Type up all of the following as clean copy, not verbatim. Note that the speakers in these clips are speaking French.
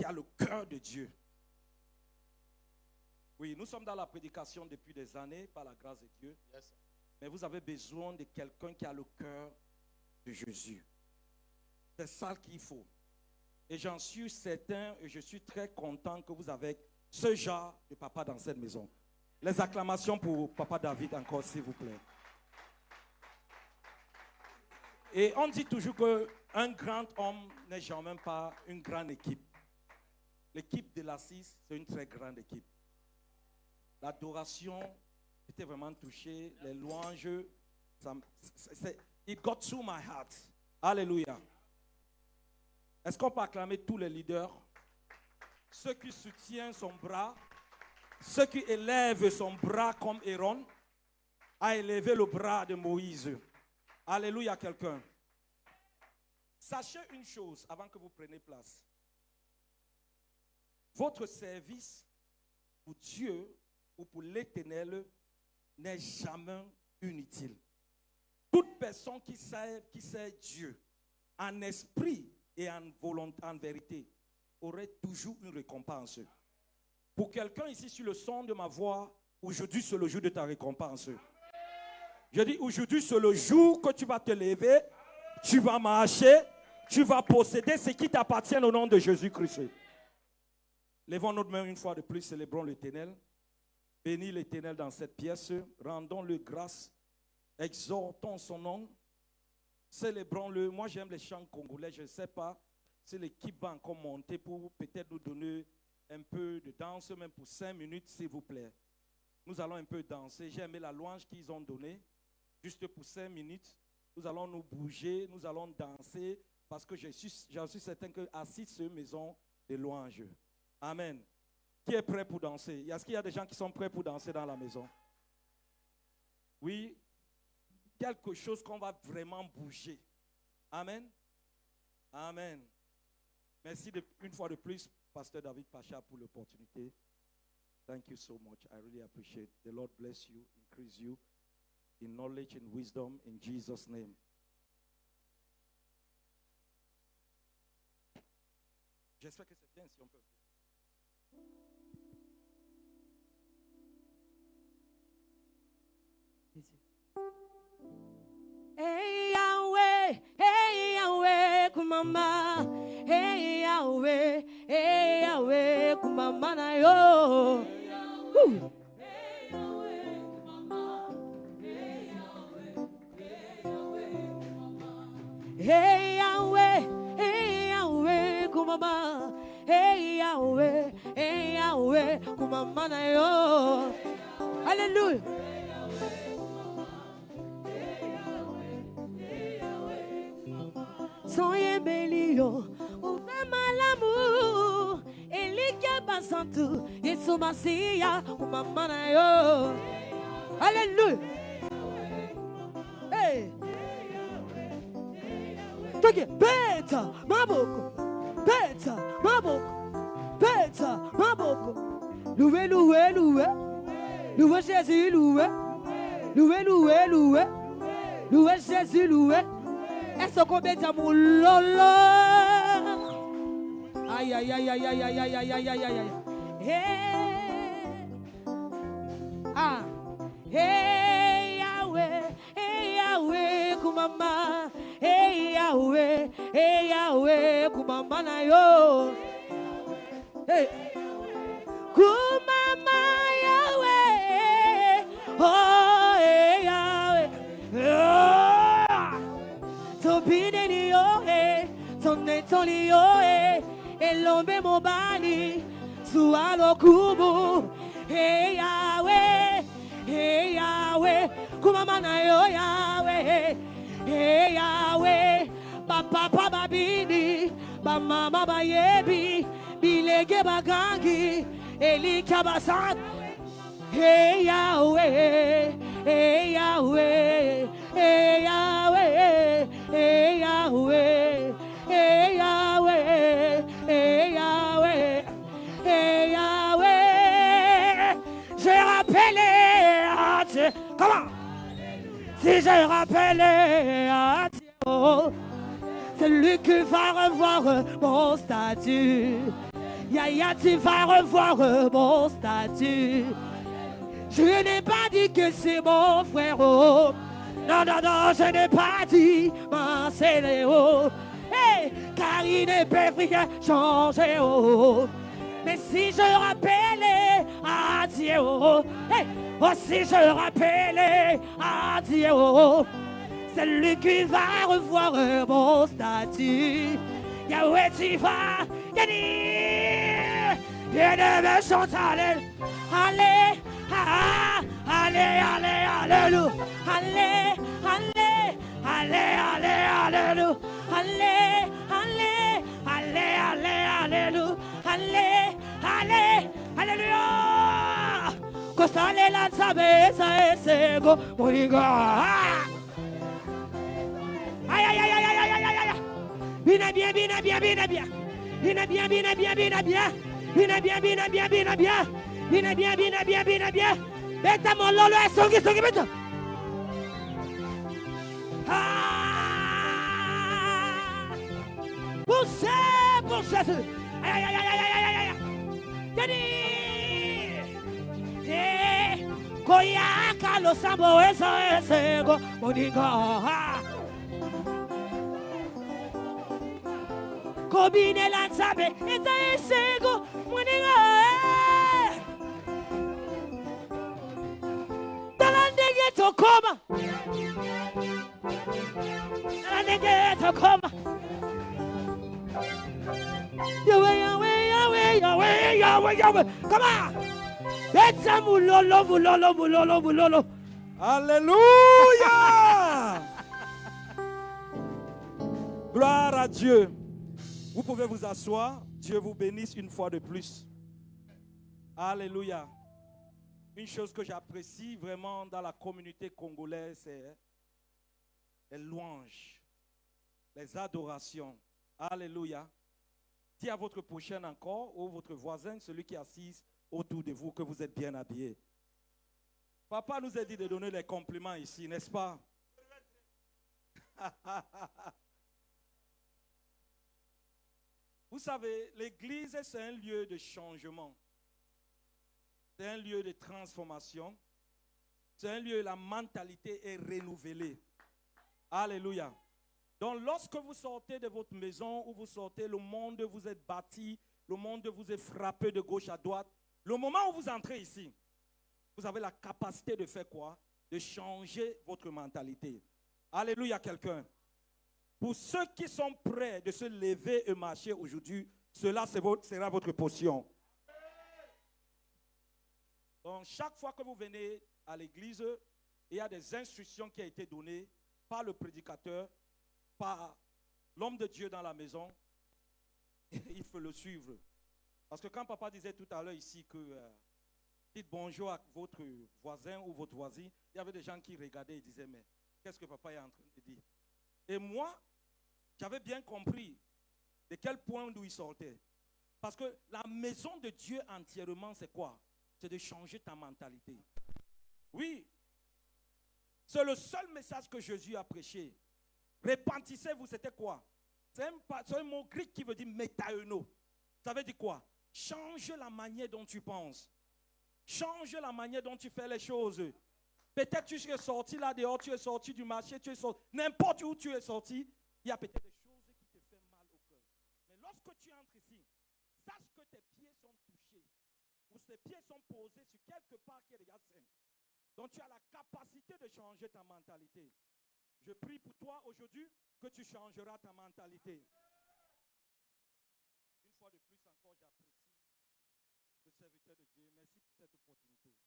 qui a le cœur de Dieu. Oui, nous sommes dans la prédication depuis des années, par la grâce de Dieu. Yes. Mais vous avez besoin de quelqu'un qui a le cœur de Jésus. C'est ça qu'il faut. Et j'en suis certain et je suis très content que vous avez ce genre de papa dans cette maison. Les acclamations pour Papa David encore, s'il vous plaît. Et on dit toujours qu'un grand homme n'est jamais pas une grande équipe. L'équipe de l'Assise, c'est une très grande équipe. L'adoration était vraiment touchée, les louanges, it got to my heart. Alléluia. Est-ce qu'on peut acclamer tous les leaders? Ceux qui soutiennent son bras, ceux qui élèvent son bras comme Aaron a élevé le bras de Moïse. Alléluia, quelqu'un. Sachez une chose avant que vous preniez place. Votre service pour Dieu ou pour l'Éternel n'est jamais inutile. Toute personne qui sait Dieu en esprit et en volonté, en vérité, aurait toujours une récompense. Pour quelqu'un ici sur le son de ma voix, aujourd'hui c'est le jour de ta récompense. Je dis aujourd'hui c'est le jour que tu vas te lever, tu vas marcher, tu vas posséder ce qui t'appartient au nom de Jésus-Christ. Levons notre main une fois de plus, célébrons l'Éternel. Bénis l'Éternel dans cette pièce, rendons-le grâce, exhortons son nom, célébrons-le. Moi j'aime les chants congolais, je ne sais pas si l'équipe va encore monter pour peut-être nous donner un peu de danse, même pour 5 minutes s'il vous plaît. Nous allons un peu danser, j'ai aimé la louange qu'ils ont donnée, juste pour 5 minutes, nous allons nous bouger, nous allons danser, parce que j'en suis certain qu'assis sur une maison de louanges. Amen. Qui est prêt pour danser? Est-ce qu'il y a des gens qui sont prêts pour danser dans la maison? Oui. Quelque chose qu'on va vraiment bouger. Amen. Amen. Merci une fois de plus, Pasteur David Pacha, pour l'opportunité. Thank you so much. I really appreciate it. The Lord bless you, increase you in knowledge and wisdom in Jesus' name. J'espère que c'est bien si on peut. Hey Yahweh, kumama. Hey Yahweh, kumama na yo. Hey Yahweh, kumama. Hey Yahweh, kumama. Hey Yahweh, kumama na yo. Hallelujah. Soyez bélios, ouvrez malamu, Elikia basantu, Yesu Masiya, umamana yo. Alléluia. Hey. Toki, beta, maboko, beta, maboko, beta, maboko. Loué, loué, loué, loué Jésus, loué, loué, loué, loué, loué Jésus, loué. Est-ce qu'on met à mon lolo? Aïe, aïe, aïe, aïe, aïe, aïe, aïe, aïe, aïe, aïe, aïe. Hey. Ah. Hey Yahweh, kumama. Hey Yahweh, kumama na yo. Hey. Kumama Yahweh. Oh, hey Yahweh. Oh. Topine yo ton yo e l'ombe mobali su alo kubu. Hey Yahweh, kumamana yo Yahweh. Hey Yahweh, papa babini, ba mama ba yebi, bilege bagangi, eli kabasan. Hey Yahweh, hey Yahweh, hey Yahweh, hey Yahweh, hey Yahweh, hey Yahweh, hey Yahweh. J'ai rappelé à Dieu. Comment? Si j'ai rappelé à Dieu, c'est lui qui va revoir mon statut. Yaya, tu vas revoir mon statut. Je n'ai pas dit que c'est mon frère. Oh. Non, non, non, je n'ai pas dit mon Céléo. Hey, car il ne peut rien changer. Oh. Mais si je rappelais à Dieu, oh, hey, oh, si je rappelais à Dieu, oh, c'est lui qui va revoir mon statut. Yahweh, tu vas gagner. Bien-aimé, chante, allez, allez, allez, allez, alléluia, allez, allez, allez, allez, alléluia, allez, allez, allez, allez, alléluia, allez, allez, alléluia. Costale la sabeza esego, moriga. Aïe, aïe, aïe, aïe, aïe, aïe, aïe, aïe. Bien, bien, bien, bien, bien, bien. Bien, bien, bien, bien, bien, bien. Bien, bien, bien, bien, bien, bien. Bien, bien, bien, bien, bien, bien. Beta mon lolo, songi, songi, beta. Ah! Poussez, poussez. Aïe, aïe, aïe, aïe, aïe, aïe, aïe. Yadi. Eh, koya kalo sambo esego, moniga. Kobine lanzabe, esa esego, moniga. Talandege tokoma. Talandege tokoma. Yahweh, Yahweh, Yahweh, Yahweh, Yahweh, Yahweh. Come on. Betsa mulolo, mulolo, mulolo, mulolo. Alléluia. Gloire à Dieu. Vous pouvez vous asseoir. Dieu vous bénisse une fois de plus. Alléluia. Une chose que j'apprécie vraiment dans la communauté congolaise, c'est les louanges, les adorations. Alléluia. Dis à votre prochain encore, ou votre voisin, celui qui est assis autour de vous, que vous êtes bien habillé. Papa nous a dit de donner les compliments ici, n'est-ce pas? Vous savez, l'église, c'est un lieu de changement. C'est un lieu de transformation. C'est un lieu où la mentalité est renouvelée. Alléluia. Donc, lorsque vous sortez de votre maison, ou vous sortez, le monde vous est bâti, le monde vous est frappé de gauche à droite. Le moment où vous entrez ici, vous avez la capacité de faire quoi? De changer votre mentalité. Alléluia, quelqu'un. Pour ceux qui sont prêts de se lever et marcher aujourd'hui, cela sera votre portion. Donc, chaque fois que vous venez à l'église, il y a des instructions qui ont été données par le prédicateur, par l'homme de Dieu dans la maison. Il faut le suivre. Parce que quand papa disait tout à l'heure ici que dites bonjour à votre voisin ou votre voisine, il y avait des gens qui regardaient et disaient, mais qu'est-ce que papa est en train de dire? Et moi, j'avais bien compris de quel point d'où il sortait. Parce que la maison de Dieu entièrement, c'est quoi? C'est de changer ta mentalité. Oui. C'est le seul message que Jésus a prêché. Repentissez-vous, c'était quoi? C'est un mot grec qui veut dire métaeuno. Ça veut dire quoi? Change la manière dont tu penses. Change la manière dont tu fais les choses. Peut-être tu es sorti là dehors, tu es sorti du marché, tu es sorti. N'importe où tu es sorti, il y a peut-être des choses qui te font mal au cœur. Mais lorsque tu entres ici, sache que tes pieds sont touchés. Ou tes pieds sont posés sur quelque part qui est déjà sain. Donc tu as la capacité de changer ta mentalité. Je prie pour toi aujourd'hui que tu changeras ta mentalité. Une fois de plus encore, j'apprécie le serviteur de Dieu. Merci pour cette opportunité.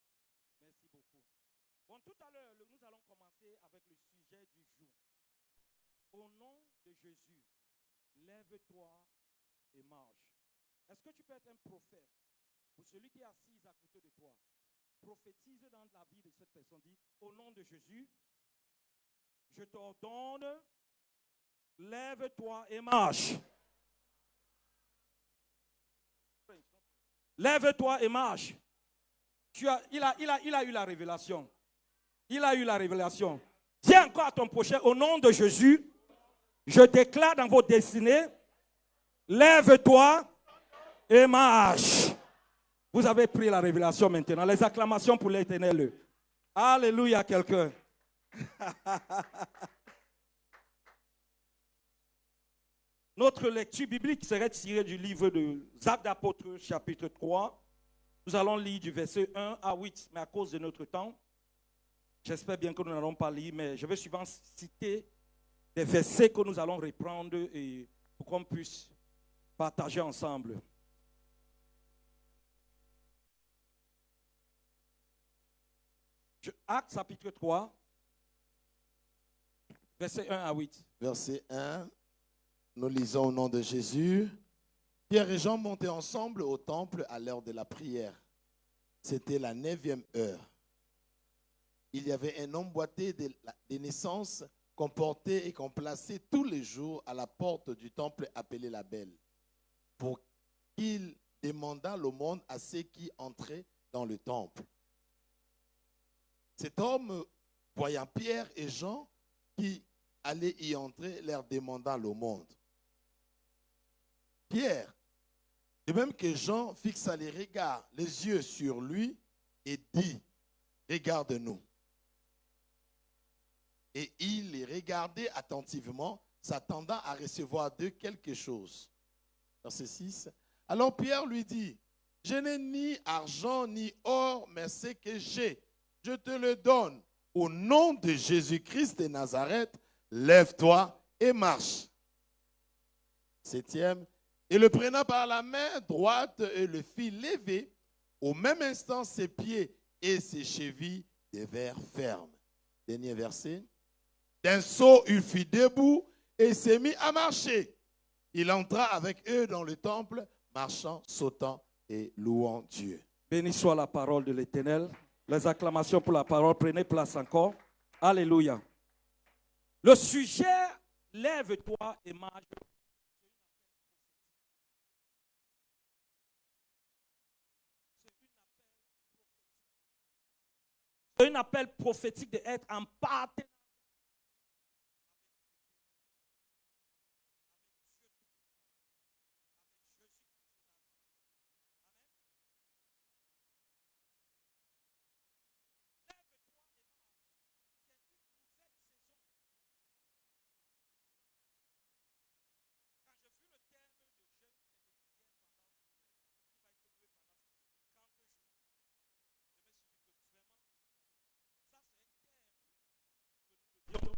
Merci beaucoup. Bon, tout à l'heure, nous allons commencer avec le sujet du jour. Au nom de Jésus, lève-toi et marche. Est-ce que tu peux être un prophète pour celui qui est assis à côté de toi? Prophétise dans la vie de cette personne. Dit, au nom de Jésus, je t'ordonne, lève-toi et marche. Lève-toi et marche. Il a eu la révélation. Il a eu la révélation. Dis encore à ton prochain, au nom de Jésus, je déclare dans vos destinées, lève-toi et marche. Vous avez pris la révélation maintenant. Les acclamations pour l'Éternel. Alléluia, quelqu'un. Notre lecture biblique serait tirée du livre de Actes d'Apôtres, chapitre 3. Nous allons lire du verset 1 à 8, mais à cause de notre temps, j'espère bien que nous n'allons pas lire, mais je vais souvent citer des versets que nous allons reprendre et pour qu'on puisse partager ensemble. Actes chapitre 3, verset 1 à 8. Verset 1, nous lisons au nom de Jésus. Pierre et Jean montaient ensemble au temple à l'heure de la prière. C'était la 9e heure. Il y avait un homme boité de naissance qu'on portait et qu'on plaçait tous les jours à la porte du temple appelé la Belle, pour qu'il demandât l'aumône à ceux qui entraient dans le temple. Cet homme, voyant Pierre et Jean qui allaient y entrer, leur demanda l'aumône. Pierre, de même que Jean, fixa les regards, les yeux sur lui et dit, regarde-nous. Et il les regardait attentivement, s'attendant à recevoir d'eux quelque chose. Verset 6. Alors Pierre lui dit, je n'ai ni argent ni or, mais ce que j'ai, je te le donne. Au nom de Jésus-Christ de Nazareth, lève-toi et marche. 7e. Et le prenant par la main droite et le fit lever, au même instant ses pieds et ses chevilles devinrent fermes. Dernier verset. D'un saut, il fut debout et s'est mis à marcher. Il entra avec eux dans le temple, marchant, sautant et louant Dieu. Béni soit la parole de l'Éternel. Les acclamations pour la parole, prenez place encore. Alléluia. Le sujet, lève-toi et marche. C'est un appel prophétique d'être en partenariat.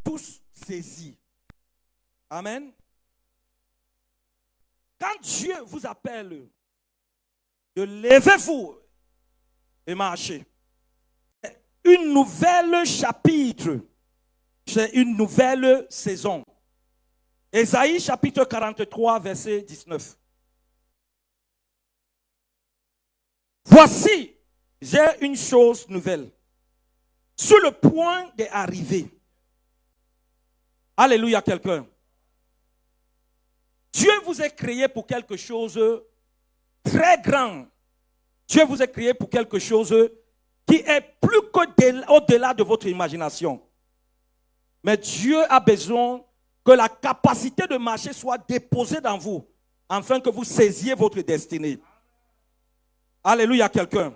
Tous saisis. Amen. Quand Dieu vous appelle de levez-vous et marchez, c'est une nouvelle chapitre, c'est une nouvelle saison. Ésaïe chapitre 43, verset 19. Voici, j'ai une chose nouvelle. Sur le point d'arriver. Alléluia, quelqu'un. Dieu vous a créé pour quelque chose de très grand. Dieu vous a créé pour quelque chose qui est plus qu'au-delà de votre imagination. Mais Dieu a besoin que la capacité de marcher soit déposée dans vous, afin que vous saisiez votre destinée. Alléluia, quelqu'un.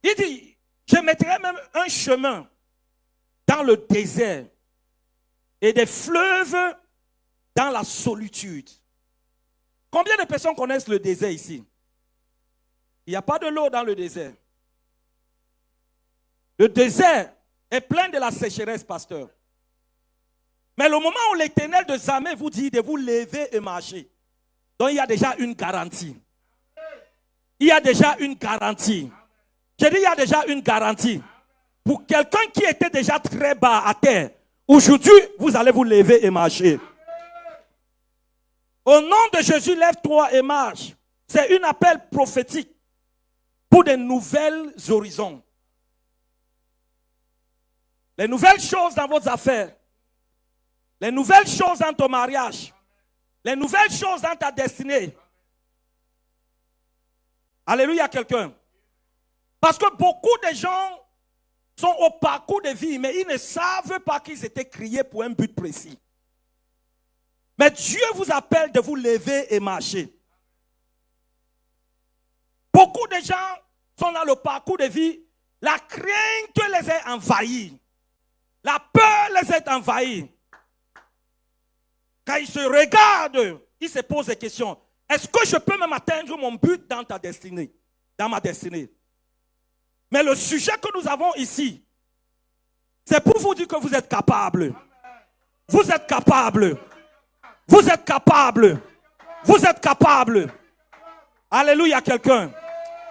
Il dit, je mettrai même un chemin dans le désert et des fleuves dans la solitude. Combien de personnes connaissent le désert ici? Il n'y a pas de l'eau dans le désert. Le désert est plein de la sécheresse, pasteur. Mais le moment où l'Éternel de Zamé vous dit de vous lever et marcher, donc il y a déjà une garantie. Il y a déjà une garantie. J'ai dit, il y a déjà une garantie. Pour quelqu'un qui était déjà très bas à terre, aujourd'hui, vous allez vous lever et marcher. Au nom de Jésus, lève-toi et marche. C'est un appel prophétique pour de nouvelles horizons. Les nouvelles choses dans vos affaires. Les nouvelles choses dans ton mariage. Les nouvelles choses dans ta destinée. Alléluia, quelqu'un. Parce que beaucoup de gens sont au parcours de vie, mais ils ne savent pas qu'ils étaient créés pour un but précis. Mais Dieu vous appelle de vous lever et marcher. Beaucoup de gens sont dans le parcours de vie. La crainte les a envahis. La peur les a envahis. Quand ils se regardent, ils se posent des questions. Est-ce que je peux même atteindre mon but dans ta destinée? Dans ma destinée. Mais le sujet que nous avons ici, c'est pour vous dire que vous êtes capable. Vous êtes capable. Vous êtes capable. Vous êtes capable. Alléluia, quelqu'un.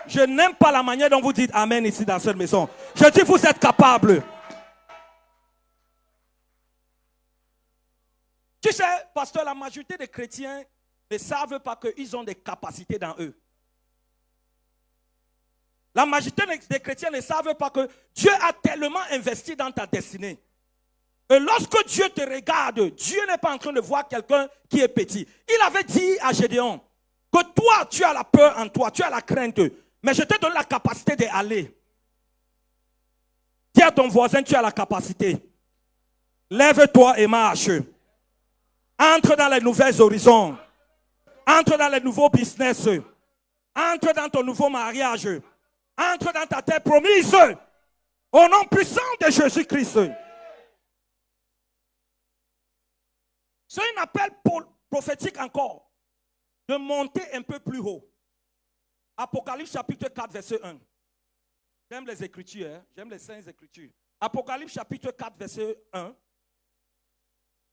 Je n'aime pas la manière dont vous dites Amen ici dans cette maison. Je dis vous êtes capable. Tu sais, pasteur, la majorité des chrétiens ne savent pas qu'ils ont des capacités dans eux. La majorité des chrétiens ne savent pas que Dieu a tellement investi dans ta destinée. Et lorsque Dieu te regarde, Dieu n'est pas en train de voir quelqu'un qui est petit. Il avait dit à Gédéon que toi, tu as la peur en toi, tu as la crainte. Mais je te donne la capacité d'aller. Dis à ton voisin, tu as la capacité. Lève-toi et marche. Entre dans les nouveaux horizons. Entre dans les nouveaux business. Entre dans ton nouveau mariage. Entre dans ta terre promise. Au nom puissant de Jésus-Christ. C'est un appel prophétique encore. De monter un peu plus haut. Apocalypse chapitre 4 verset 1. J'aime les Écritures. Hein? J'aime les Saintes Écritures. Apocalypse chapitre 4 verset 1.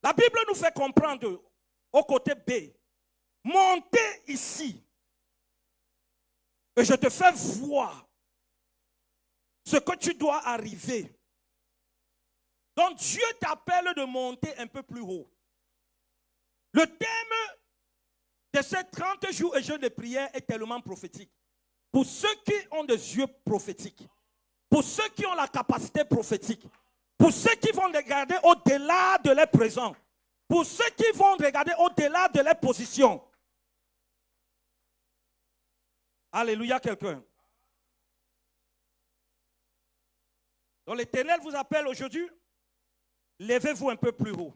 La Bible nous fait comprendre au côté B. Montez ici. Et je te fais voir ce que tu dois arriver. Donc Dieu t'appelle de monter un peu plus haut. Le thème de ces 30 jours et jeûnes de prière est tellement prophétique. Pour ceux qui ont des yeux prophétiques, pour ceux qui ont la capacité prophétique, pour ceux qui vont regarder au-delà de leur présent, pour ceux qui vont regarder au-delà de leur position. Alléluia, quelqu'un. Donc l'Éternel vous appelle aujourd'hui, levez-vous un peu plus haut.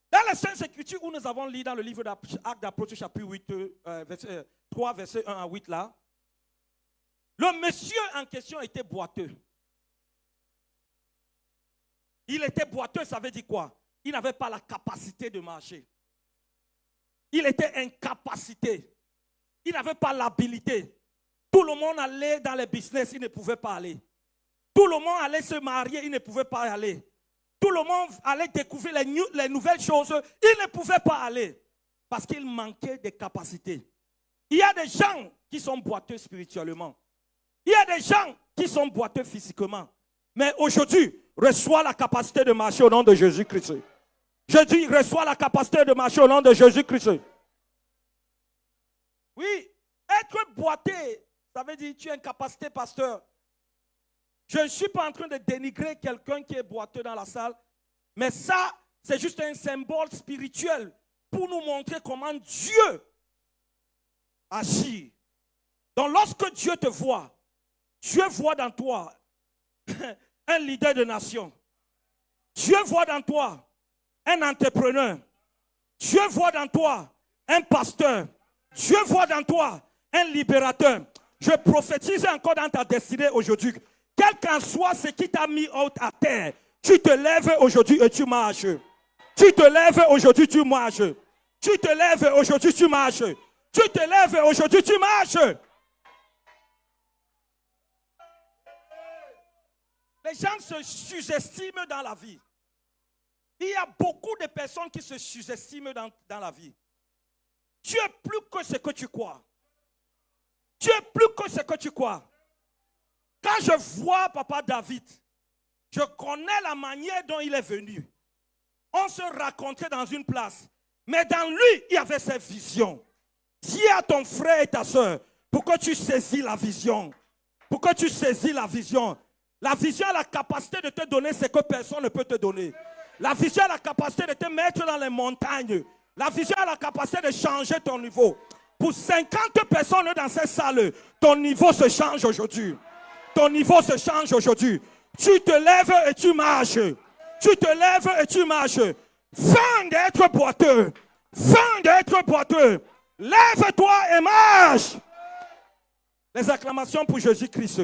Dans les Saintes Écritures où nous avons lu dans le livre d'Actes d'Apôtres chapitre 8, 3, verset 1 à 8 là, le monsieur en question était boiteux. Il était boiteux, ça veut dire quoi? Il n'avait pas la capacité de marcher. Il était incapacité. Il n'avait pas l'habilité. Tout le monde allait dans les business, il ne pouvait pas aller. Tout le monde allait se marier, il ne pouvait pas aller. Tout le monde allait découvrir les nouvelles choses. Il ne pouvait pas aller parce qu'il manquait de capacités. Il y a des gens qui sont boiteux spirituellement. Il y a des gens qui sont boiteux physiquement. Mais aujourd'hui, reçois la capacité de marcher au nom de Jésus-Christ. Je dis, reçois la capacité de marcher au nom de Jésus-Christ. Oui, être boiteux, ça veut dire tu as une capacité, pasteur. Je ne suis pas en train de dénigrer quelqu'un qui est boiteux dans la salle, mais ça, c'est juste un symbole spirituel pour nous montrer comment Dieu agit. Donc lorsque Dieu te voit, Dieu voit dans toi un leader de nation. Dieu voit dans toi un entrepreneur. Dieu voit dans toi un pasteur. Dieu voit dans toi un libérateur. Je prophétise encore dans ta destinée aujourd'hui. Quel qu'en soit ce qui t'a mis haut à terre, tu te lèves aujourd'hui et tu marches. Tu te lèves aujourd'hui, tu marches. Tu te lèves aujourd'hui, tu marches. Tu te lèves aujourd'hui, tu marches. Les gens se sous-estiment dans la vie. Il y a beaucoup de personnes qui se sous-estiment dans la vie. Tu es plus que ce que tu crois. Tu es plus que ce que tu crois. Quand je vois Papa David, je connais la manière dont il est venu. On se racontait dans une place. Mais dans lui, il y avait cette vision. Dis à ton frère et ta soeur, pour que tu saisis la vision. Pour que tu saisis la vision. La vision a la capacité de te donner ce que personne ne peut te donner. La vision a la capacité de te mettre dans les montagnes. La vision a la capacité de changer ton niveau. Pour 50 personnes dans cette salle, ton niveau se change aujourd'hui. Ton niveau se change aujourd'hui. Tu te lèves et tu marches. Tu te lèves et tu marches. Fin d'être boiteux. Fin d'être boiteux. Lève-toi et marche. Les acclamations pour Jésus-Christ.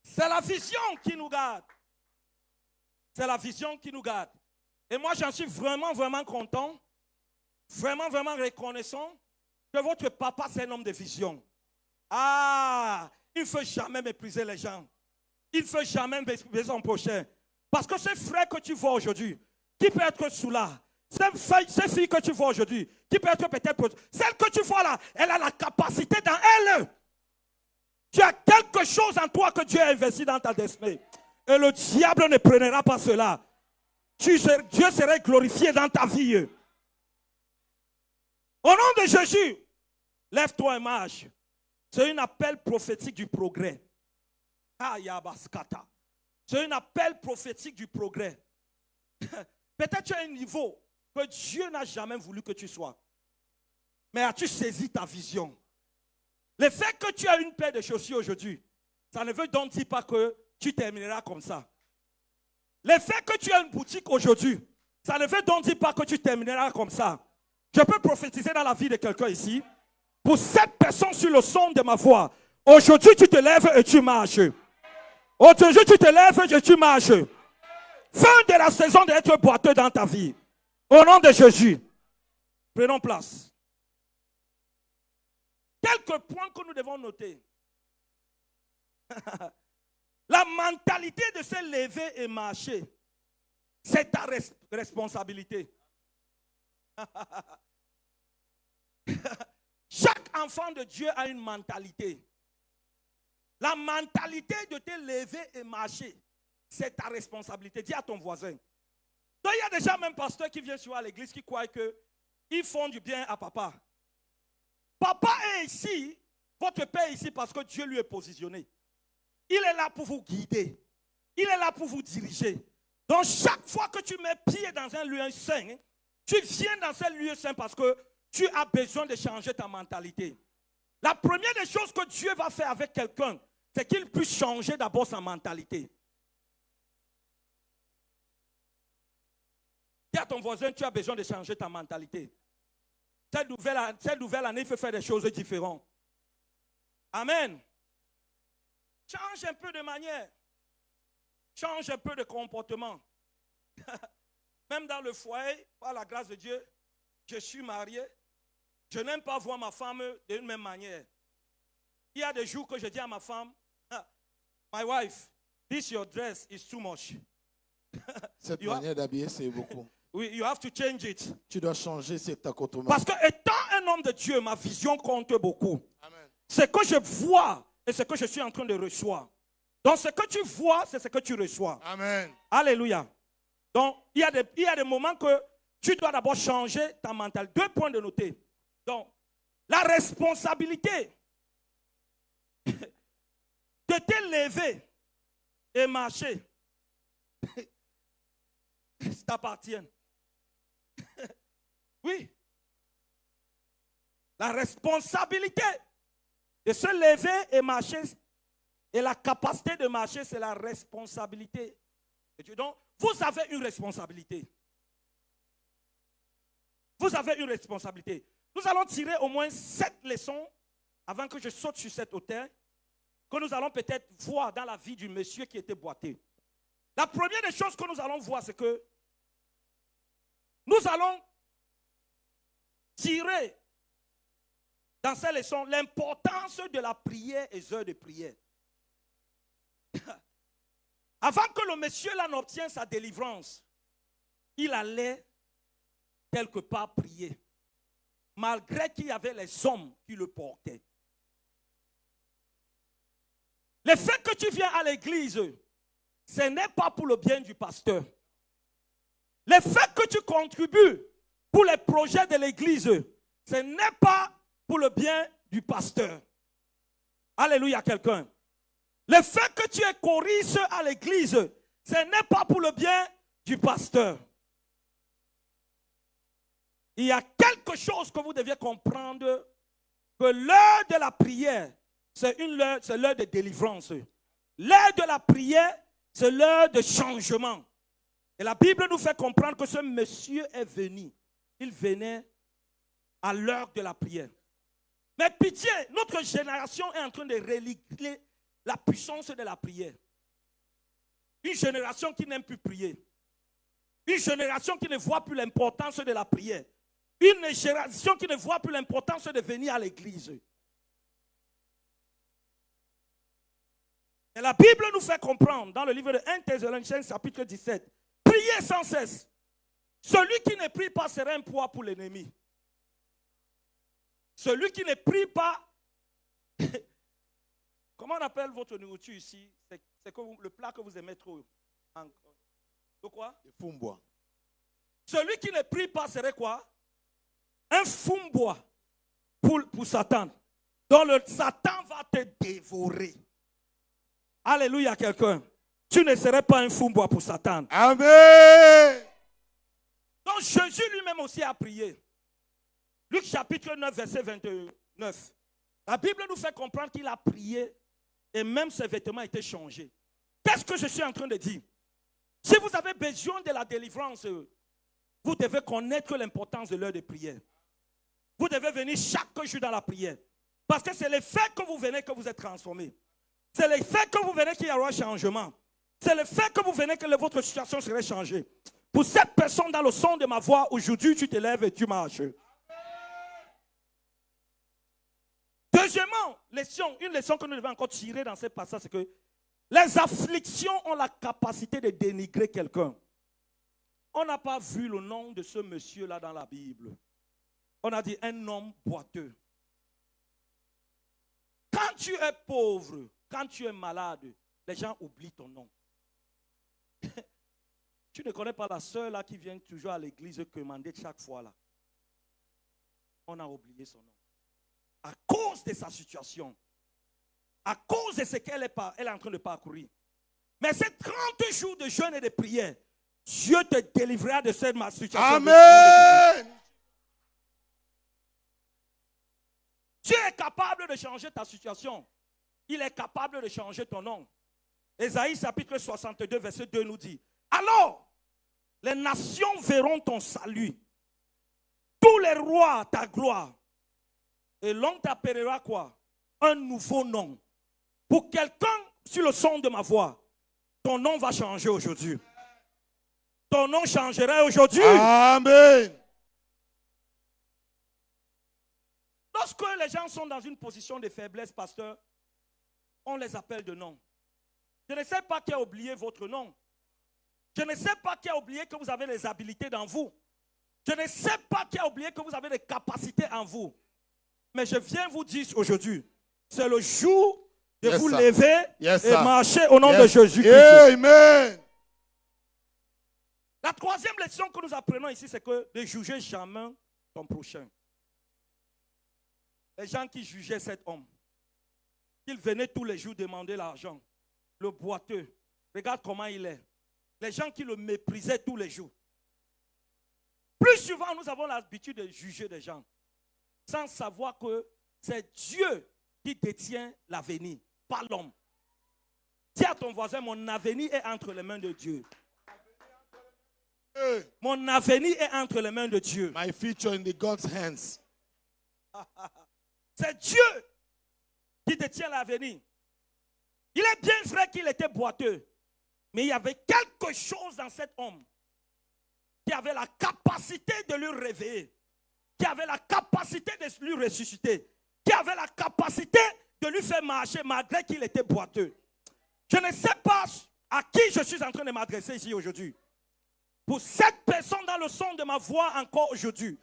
C'est la vision qui nous garde. C'est la vision qui nous garde. Et moi, j'en suis vraiment, vraiment content. Vraiment, vraiment reconnaissant que votre papa, c'est un homme de vision. Ah, il ne faut jamais mépriser les gens. Il ne faut jamais mépriser son prochain. Parce que ces frères que tu vois aujourd'hui, qui peut être sous là, ces filles que tu vois aujourd'hui, qui peut être peut-être, celle que tu vois là, elle a la capacité dans elle. Tu as quelque chose en toi que Dieu a investi dans ta destinée. Et le diable ne prendra pas cela. Dieu serait glorifié dans ta vie. Au nom de Jésus, lève-toi et marche. C'est un appel prophétique du progrès. C'est un appel prophétique du progrès. Peut-être tu as un niveau que Dieu n'a jamais voulu que tu sois. Mais as-tu saisi ta vision? Le fait que tu as une paire de chaussures aujourd'hui, ça ne veut donc dire pas que tu termineras comme ça. Le fait que tu as une boutique aujourd'hui, ça ne veut donc dire pas que tu termineras comme ça. Je peux prophétiser dans la vie de quelqu'un ici. Pour 7 personnes sur le son de ma voix, aujourd'hui tu te lèves et tu marches. Aujourd'hui tu te lèves et tu marches. Fin de la saison d'être boiteux dans ta vie. Au nom de Jésus. Prenons place. Quelques points que nous devons noter. La mentalité de se lever et marcher, c'est ta responsabilité. Chaque enfant de Dieu a une mentalité. La mentalité de te lever et marcher, c'est ta responsabilité. Dis à ton voisin. Donc, il y a déjà même pasteurs qui viennent sur l'église qui croient qu'ils font du bien à papa. Papa est ici, votre père est ici parce que Dieu lui est positionné. Il est là pour vous guider. Il est là pour vous diriger. Donc chaque fois que tu mets pied dans un lieu saint, tu viens dans ce lieu saint parce que tu as besoin de changer ta mentalité. La première des choses que Dieu va faire avec quelqu'un, c'est qu'il puisse changer d'abord sa mentalité. Dis à ton voisin, tu as besoin de changer ta mentalité. Cette nouvelle année, il faut faire des choses différentes. Amen. Change un peu de manière. Change un peu de comportement. Même dans le foyer, par la grâce de Dieu, je suis marié. Je n'aime pas voir ma femme d'une même manière. Il y a des jours que je dis à ma femme, my wife, this your dress is too much. Cette manière d'habiller, c'est beaucoup. Oui, you have to change it. Tu dois changer cet accoutrement. Parce que étant un homme de Dieu, ma vision compte beaucoup. Amen. Ce que je vois et ce que je suis en train de recevoir. Donc ce que tu vois, c'est ce que tu reçois. Amen. Alléluia. Donc il y a des moments que tu dois d'abord changer ta mentalité. 2 points de noter. Donc la responsabilité de te lever et marcher, ça t'appartient. Oui. La responsabilité de se lever et marcher et la capacité de marcher, c'est la responsabilité de Dieu. Donc, vous avez une responsabilité. Vous avez une responsabilité. Nous allons tirer au moins 7 leçons avant que je saute sur cette hauteur que nous allons peut-être voir dans la vie du monsieur qui était boiteux. La première des choses que nous allons voir, c'est que nous allons tirer dans ces leçons l'importance de la prière et des heures de prière. Avant que le monsieur là n'obtienne sa délivrance, il allait quelque part prier, malgré qu'il y avait les hommes qui le portaient. Le fait que tu viens à l'église, ce n'est pas pour le bien du pasteur. Le fait que tu contribues pour les projets de l'église, ce n'est pas pour le bien du pasteur. Alléluia, quelqu'un. Le fait que tu es choriste à l'église, ce n'est pas pour le bien du pasteur. Il y a quelque chose que vous deviez comprendre, que l'heure de la prière c'est l'heure de délivrance. L'heure de la prière, c'est l'heure de changement. Et la Bible nous fait comprendre que ce monsieur est venu. Il venait à l'heure de la prière. Mais pitié, notre génération est en train de reléguer la puissance de la prière. Une génération qui n'aime plus prier. Une génération qui ne voit plus l'importance de la prière. Une génération qui ne voit plus l'importance de venir à l'église. Et la Bible nous fait comprendre dans le livre de 1 Thessaloniciens chapitre 17, priez sans cesse. Celui qui ne prie pas sera un poids pour l'ennemi. Celui qui ne prie pas, comment on appelle votre nourriture ici? C'est le plat que vous aimez trop. De quoi? Le fumbois. Celui qui ne prie pas serait quoi? Un fumbois pour Satan. Donc le Satan va te dévorer. Alléluia quelqu'un. Tu ne serais pas un fumbois pour Satan. Amen. Donc Jésus lui-même aussi a prié. Luc chapitre 9 verset 29. La Bible nous fait comprendre qu'il a prié et même ses vêtements étaient changés. Qu'est-ce que je suis en train de dire? Si vous avez besoin de la délivrance, vous devez connaître l'importance de l'heure de prière. Vous devez venir chaque jour dans la prière. Parce que c'est le fait que vous venez que vous êtes transformé. C'est le fait que vous venez qu'il y aura un changement. C'est le fait que vous venez que votre situation serait changée. Pour cette personne dans le son de ma voix, aujourd'hui tu te lèves et tu marches. Deuxièmement, une leçon que nous devons encore tirer dans ce passage, c'est que les afflictions ont la capacité de dénigrer quelqu'un. On n'a pas vu le nom de ce monsieur-là dans la Bible. On a dit un homme boiteux. Quand tu es pauvre, quand tu es malade, les gens oublient ton nom. Tu ne connais pas la sœur là qui vient toujours à l'église commander chaque fois là. On a oublié son nom. À cause de sa situation. À cause de ce qu'elle est en train de parcourir. Mais ces 30 jours de jeûne et de prière, Dieu te délivrera de cette situation. Amen. Dieu est capable de changer ta situation. Il est capable de changer ton nom. Ésaïe chapitre 62 verset 2 nous dit: alors, les nations verront ton salut. Tous les rois ta gloire. Et l'on t'appellera quoi? Un nouveau nom. Pour quelqu'un sur le son de ma voix, ton nom va changer aujourd'hui. Ton nom changerait aujourd'hui. Amen. Lorsque les gens sont dans une position de faiblesse, pasteur, on les appelle de nom. Je ne sais pas qui a oublié votre nom. Je ne sais pas qui a oublié que vous avez des habilités dans vous. Je ne sais pas qui a oublié que vous avez des capacités en vous. Mais je viens vous dire aujourd'hui, c'est le jour de vous lever et marcher au nom de Jésus-Christ. Amen. La troisième leçon que nous apprenons ici, c'est que ne juger jamais ton prochain. Les gens qui jugeaient cet homme, il venait tous les jours demander l'argent, le boiteux, regarde comment il est. Les gens qui le méprisaient tous les jours. Plus souvent, nous avons l'habitude de juger des gens, sans savoir que c'est Dieu qui détient l'avenir, pas l'homme. Dis à ton voisin, mon avenir est entre les mains de Dieu. Mon avenir est entre les mains de Dieu. My future in the God's hands. C'est Dieu qui détient l'avenir. Il est bien vrai qu'il était boiteux, mais il y avait quelque chose dans cet homme qui avait la capacité de lui réveiller, qui avait la capacité de lui ressusciter, qui avait la capacité de lui faire marcher malgré qu'il était boiteux. Je ne sais pas à qui je suis en train de m'adresser ici aujourd'hui. Pour cette personne dans le son de ma voix encore aujourd'hui,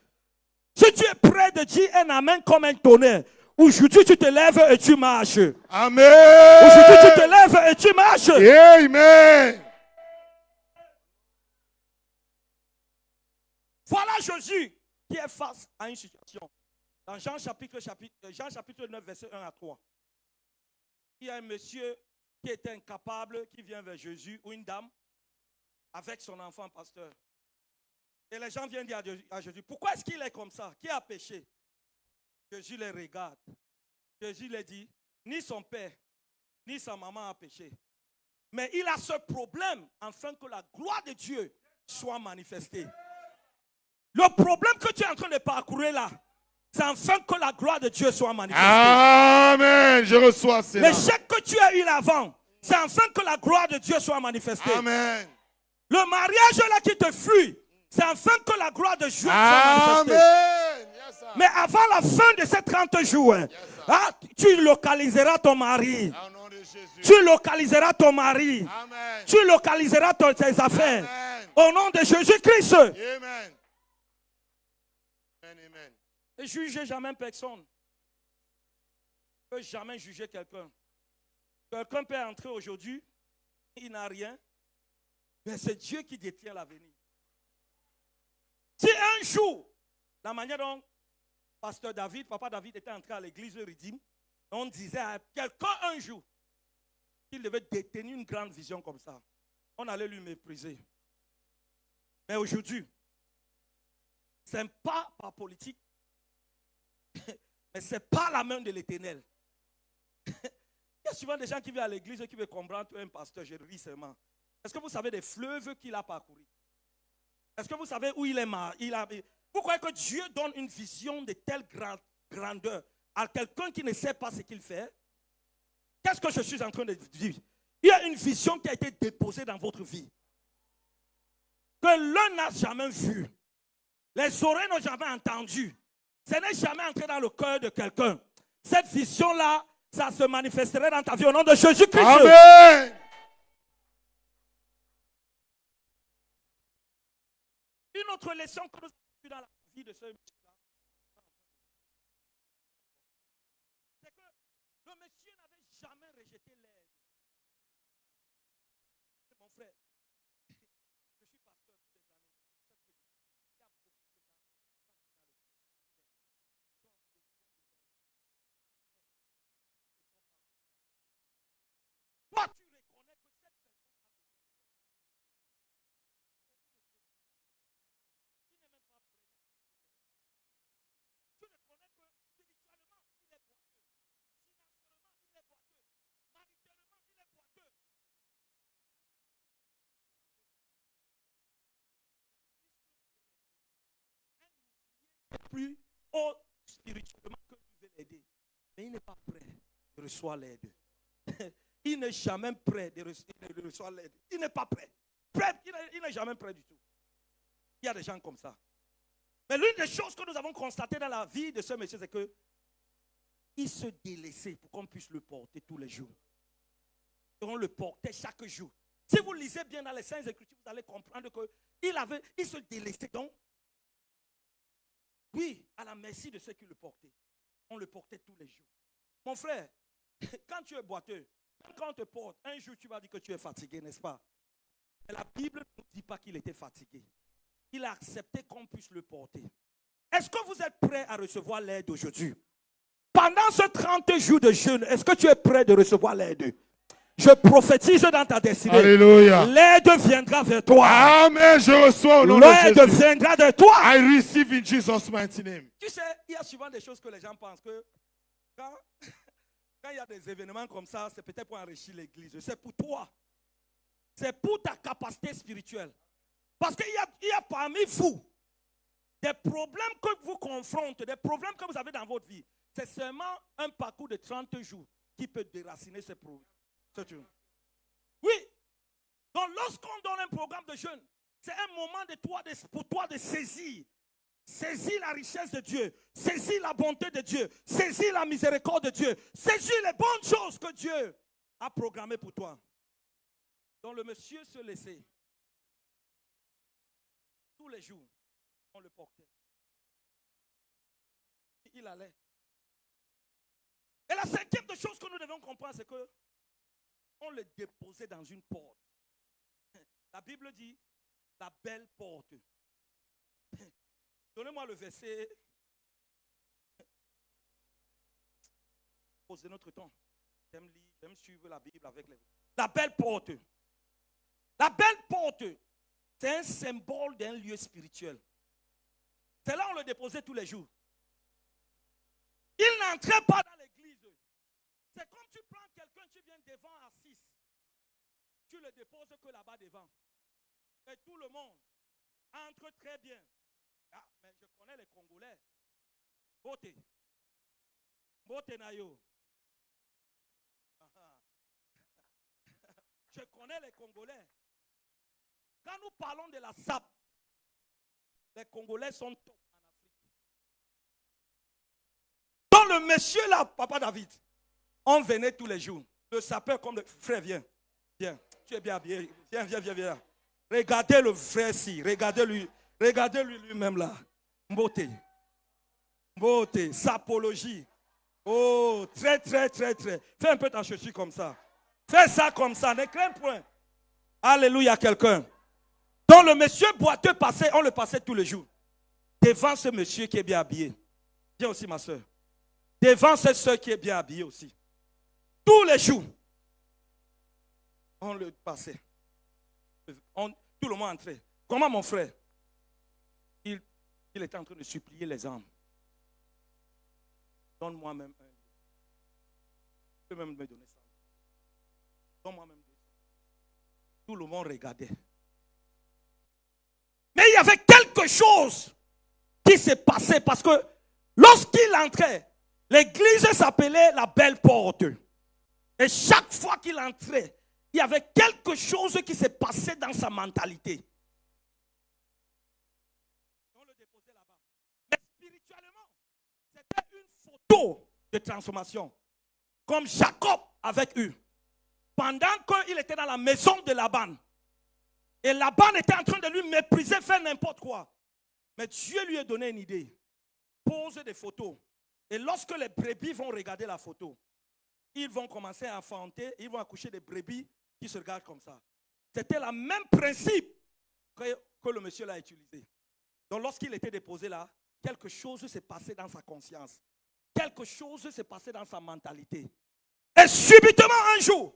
si tu es prêt de dire un amen comme un tonnerre, aujourd'hui tu te lèves et tu marches. Amen. Aujourd'hui tu te lèves et tu marches. Amen. Voilà Jésus qui est face à une situation. Dans Jean chapitre 9, verset 1 à 3. Il y a un monsieur qui était incapable, qui vient vers Jésus, ou une dame, avec son enfant pasteur. Et les gens viennent dire à Jésus, pourquoi est-ce qu'il est comme ça? Qui a péché? Jésus les regarde. Jésus les dit, ni son père, ni sa maman a péché. Mais il a ce problème afin que la gloire de Dieu soit manifestée. Le problème que tu es en train de parcourir là, c'est afin que la gloire de Dieu soit manifestée. Amen. Je reçois cela. L'échec que tu as eu avant, c'est afin que la gloire de Dieu soit manifestée. Amen. Le mariage là qui te fuit, c'est afin que la gloire de Dieu soit manifestée. Amen. Yes, sir. Mais avant la fin de ces 30 jours, tu localiseras ton mari. Au nom de Jésus. Tu localiseras ton mari. Amen. Tu localiseras tes affaires. Amen. Au nom de Jésus-Christ. Amen. Amen. Amen. Ne jugez jamais personne. Ne peut jamais juger quelqu'un. Quelqu'un peut entrer aujourd'hui, il n'a rien, mais c'est Dieu qui détient l'avenir. Si un jour, la manière dont Pasteur David, Papa David était entré à l'église de Redeem, on disait à quelqu'un un jour qu'il devait détenir une grande vision comme ça, on allait lui mépriser. Mais aujourd'hui, ce n'est pas par politique, mais c'est pas la main de l'Éternel. Il y a souvent des gens qui viennent à l'église et qui veulent comprendre un pasteur, je ris seulement. Est-ce que vous savez des fleuves qu'il a parcourus? Est-ce que vous savez où il est mort? Vous croyez que Dieu donne une vision de telle grandeur à quelqu'un qui ne sait pas ce qu'il fait? Qu'est-ce que je suis en train de dire? Il y a une vision qui a été déposée dans votre vie, que l'un n'a jamais vu, les oreilles n'ont jamais entendu, ce n'est jamais entré dans le cœur de quelqu'un. Cette vision-là, ça se manifesterait dans ta vie au nom de Jésus-Christ. Amen. Une autre leçon que nous avons vue dans la vie de ce monsieur-là, c'est que le monsieur n'avait jamais rejeté l'aide. Mon frère, je suis pasteur pour des années. C'est ce que je dis. Il y a beaucoup de gens quand tu es dans l'église. Toi, tu reconnais que cette personne a besoin de l'aide. Il n'est même pas prêt d'accepter l'aide. Tu reconnais que spirituellement, il est boiteux. Financièrement, il est boiteux. Maritalement, il est boiteux. Un ouvrier est plus haut spirituellement que lui veut l'aider. Mais il n'est pas prêt de recevoir l'aide. Il n'est jamais prêt de recevoir l'aide. Il n'est pas prêt. Il n'est jamais prêt du tout. Il y a des gens comme ça. Mais l'une des choses que nous avons constatées dans la vie de ce monsieur, c'est que il se délaissait pour qu'on puisse le porter tous les jours. Et on le portait chaque jour. Si vous lisez bien dans les Saintes Écritures, vous allez comprendre qu'il se délaissait. Donc, oui, à la merci de ceux qui le portaient. On le portait tous les jours. Mon frère, quand tu es boiteux, quand on te porte, un jour tu vas dire que tu es fatigué, n'est-ce pas? Mais la Bible ne dit pas qu'il était fatigué. Il a accepté qu'on puisse le porter. Est-ce que vous êtes prêt à recevoir l'aide aujourd'hui? Pendant ce 30 jours de jeûne, est-ce que tu es prêt de recevoir l'aide? Je prophétise dans ta destinée. Alléluia. L'aide viendra vers toi. Amen. Je reçois au nom de L'aide Jésus. viendra de toi. I receive in Jesus' mighty name. Tu sais, il y a souvent des choses que les gens pensent que quand il y a des événements comme ça, c'est peut-être pour enrichir l'église. C'est pour toi. C'est pour ta capacité spirituelle. Parce qu'il y a parmi vous des problèmes que vous confrontez, des problèmes que vous avez dans votre vie. C'est seulement un parcours de 30 jours qui peut déraciner ces problèmes. Oui. Donc lorsqu'on donne un programme de jeûne, c'est un moment pour toi de saisir. Saisir la richesse de Dieu. Saisir la bonté de Dieu. Saisir la miséricorde de Dieu. Saisir les bonnes choses que Dieu a programmées pour toi. Donc le monsieur se laissait. Tous les jours, on le portait. Il allait. Et la cinquième des choses que nous devons comprendre, c'est que on le déposait dans une porte. La Bible dit la belle porte. Donnez-moi le verset. Posez notre temps. J'aime lire, j'aime suivre la Bible avec les. La belle porte. La belle porte, c'est un symbole d'un lieu spirituel. C'est là où on le déposait tous les jours. Il n'entrait pas dans l'église. C'est comme tu prends quelqu'un, tu viens devant à 6. Tu le déposes que là-bas devant. Et tout le monde entre très bien. Ah, mais je connais les Congolais. Boté. Boté Nayo. Je connais les Congolais. Quand nous parlons de la SAP, les Congolais sont top en Afrique. Dans le monsieur là, Papa David, on venait tous les jours. Le sapeur comme le frère, viens. Viens, tu es bien habillé. Viens. Regardez le frère ci, regardez-lui lui-même là. Beauté, sapologie. Oh, très. Fais un peu ta chaussure comme ça. Fais ça comme ça, ne crains point. Alléluia, quelqu'un. Donc le monsieur boiteux passait, on le passait tous les jours. Devant ce monsieur qui est bien habillé. Viens aussi ma soeur. Devant cette soeur qui est bien habillée aussi. Tous les jours. On le passait. Tout le monde entrait. Comment mon frère? Il était en train de supplier les âmes. Donne-moi même un. Tu peux même me donner ça. Donne-moi même 200. Tout le monde regardait. Mais il y avait quelque chose qui s'est passé parce que lorsqu'il entrait, l'église s'appelait la Belle Porte. Et chaque fois qu'il entrait, il y avait quelque chose qui s'est passé dans sa mentalité. On le déposait là-bas. Mais spirituellement, c'était une photo de transformation. Comme Jacob avait eu. Pendant qu'il était dans la maison de Laban. Et Laban était en train de lui mépriser, faire n'importe quoi. Mais Dieu lui a donné une idée. Pose des photos. Et lorsque les brebis vont regarder la photo, ils vont commencer à enfanter, ils vont accoucher des brebis qui se regardent comme ça. C'était le même principe que le monsieur l'a utilisé. Donc lorsqu'il était déposé là, quelque chose s'est passé dans sa conscience. Quelque chose s'est passé dans sa mentalité. Et subitement un jour,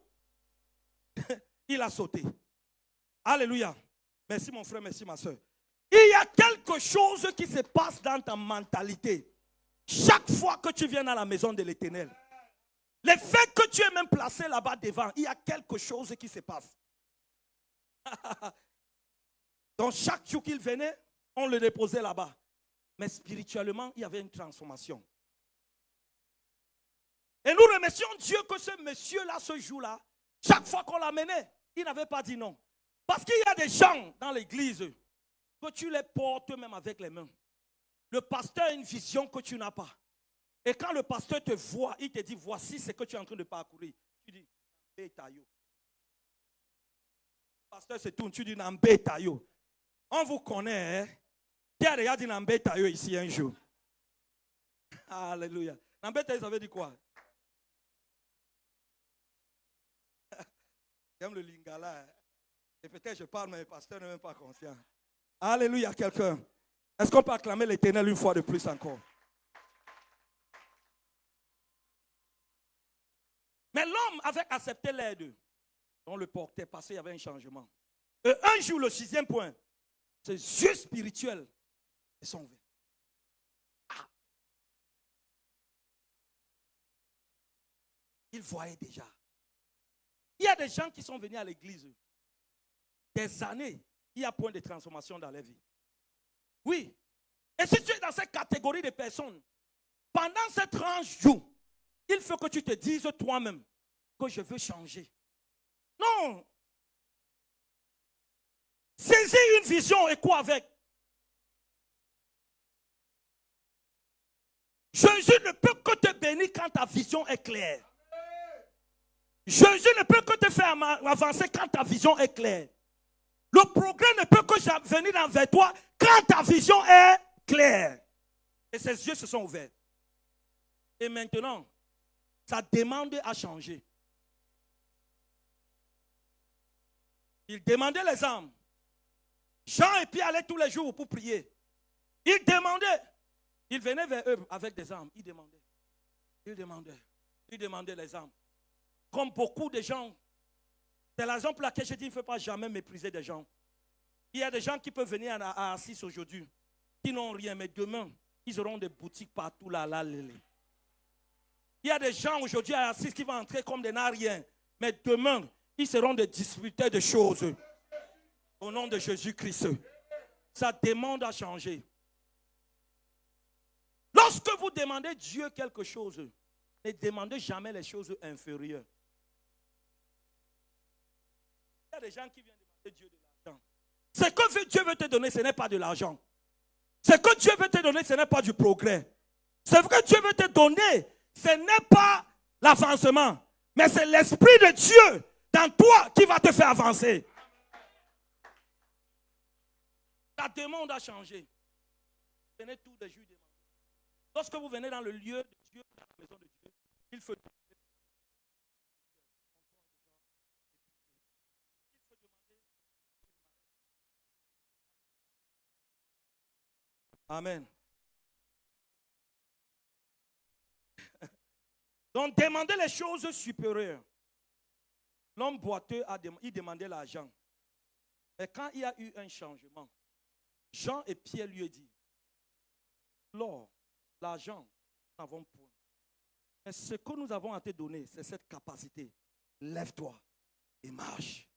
il a sauté. Alléluia. Merci mon frère, merci ma soeur. Il y a quelque chose qui se passe dans ta mentalité. Chaque fois que tu viens dans la maison de l'Éternel, le fait que tu es même placé là-bas devant, il y a quelque chose qui se passe. Donc chaque jour qu'il venait, on le déposait là-bas. Mais spirituellement, il y avait une transformation. Et nous remercions Dieu que ce monsieur-là, ce jour-là, chaque fois qu'on l'amenait, il n'avait pas dit non. Parce qu'il y a des gens dans l'église que tu les portes même avec les mains. Le pasteur a une vision que tu n'as pas. Et quand le pasteur te voit, il te dit, voici ce que tu es en train de parcourir. Tu dis, Nambé Tayo. Le pasteur se tourne, tu dis, Nambé Tayo. On vous connaît, hein? Qui a déjà dit Nambé Tayo ici un jour? Alléluia. Nambé Tayo, ça veut dire quoi? J'aime le lingala. Hein? Et peut-être je parle, mais le pasteur n'est même pas conscient. Alléluia, quelqu'un. Est-ce qu'on peut acclamer l'Éternel une fois de plus encore? Mais l'homme avait accepté l'aide. On le portait parce qu'il y avait un changement. Et un jour, le 6e point, ses yeux spirituels sont ouverts. Ah. Il voyait déjà. Il y a des gens qui sont venus à l'église. Des années, il y a point de transformation dans leur vie. Oui. Et si tu es dans cette catégorie de personnes, pendant ces 30 jours, il faut que tu te dises toi-même que je veux changer. Non. Saisis une vision et quoi avec? Jésus ne peut que te bénir quand ta vision est claire. Jésus ne peut que te faire avancer quand ta vision est claire. Le progrès ne peut que venir envers toi quand ta vision est claire. Et ses yeux se sont ouverts. Et maintenant, sa demande a changé. Il demandait les âmes. Jean et Pierre allaient tous les jours pour prier. Il demandait. Il venait vers eux avec des âmes. Il demandait. Il demandait les âmes. Comme beaucoup de gens. C'est la raison pour laquelle je dis qu'il ne faut pas jamais mépriser des gens. Il y a des gens qui peuvent venir à Assis aujourd'hui, qui n'ont rien, mais demain, ils auront des boutiques partout là. Il y a des gens aujourd'hui à Assis qui vont entrer comme des nariens. Mais demain, ils seront des distributeurs de choses. Au nom de Jésus-Christ. Ça demande à changer. Lorsque vous demandez Dieu quelque chose, ne demandez jamais les choses inférieures. Il y a des gens qui viennent demander Dieu de l'argent. Ce que Dieu veut te donner, ce n'est pas de l'argent. Ce que Dieu veut te donner, ce n'est pas du progrès. Ce que Dieu veut te donner, ce n'est pas l'avancement. Mais c'est l'Esprit de Dieu dans toi qui va te faire avancer. La demande a changé. Venez tous les jours demander. Lorsque vous venez dans le lieu de Dieu, dans la maison de Dieu, il faut demander. Amen. Donc, demandez les choses supérieures. L'homme boiteux, il demandait l'argent. Mais quand il y a eu un changement, Jean et Pierre lui ont dit, l'or, l'argent, nous n'avons point. Mais ce que nous avons à te donner, c'est cette capacité. Lève-toi et marche.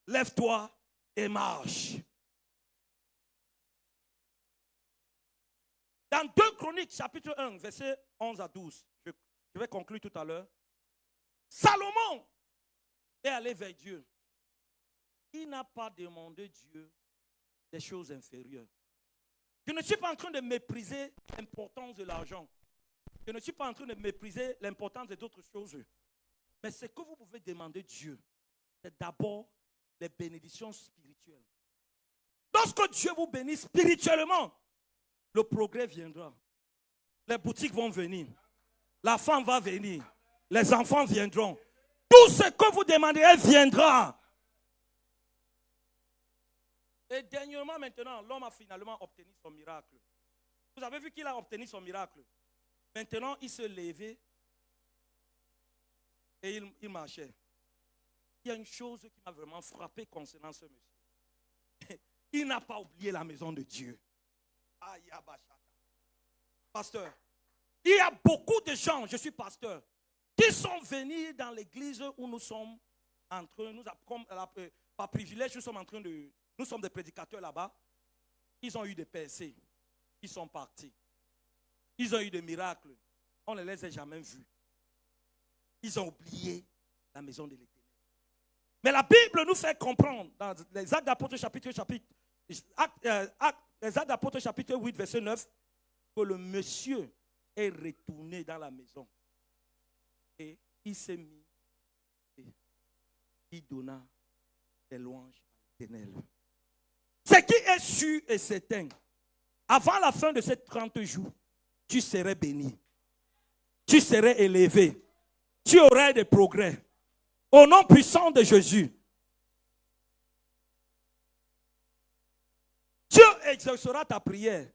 Lève-toi et marche. Dans 2 Chroniques, chapitre 1, versets 11 à 12, je vais conclure tout à l'heure. Salomon est allé vers Dieu. Il n'a pas demandé Dieu des choses inférieures. Je ne suis pas en train de mépriser l'importance de l'argent. Je ne suis pas en train de mépriser l'importance d'autres choses. Mais ce que vous pouvez demander Dieu, c'est d'abord les bénédictions spirituelles. Lorsque Dieu vous bénit spirituellement, le progrès viendra. Les boutiques vont venir. La femme va venir. Les enfants viendront. Tout ce que vous demanderez viendra. Et dernièrement, maintenant, l'homme a finalement obtenu son miracle. Vous avez vu qu'il a obtenu son miracle. Maintenant, il se levait et il marchait. Il y a une chose qui m'a vraiment frappé concernant ce monsieur. Il n'a pas oublié la maison de Dieu. Pasteur, il y a beaucoup de gens, je suis pasteur, qui sont venus dans l'église où nous sommes en train, par privilège, nous sommes des prédicateurs là-bas. Ils ont eu des percées, ils sont partis. Ils ont eu des miracles, on ne les a jamais vus. Ils ont oublié la maison de l'Éternel. Mais la Bible nous fait comprendre, dans les Actes d'Apôtres les Actes d'Apôtres chapitre 8, verset 9, que le monsieur est retourné dans la maison. Et il s'est mis et il donna des louanges à l'Éternel. Ce qui est sûr et certain, avant la fin de ces 30 jours, tu serais béni. Tu serais élevé. Tu aurais des progrès. Au nom puissant de Jésus. Dieu exaucera ta prière.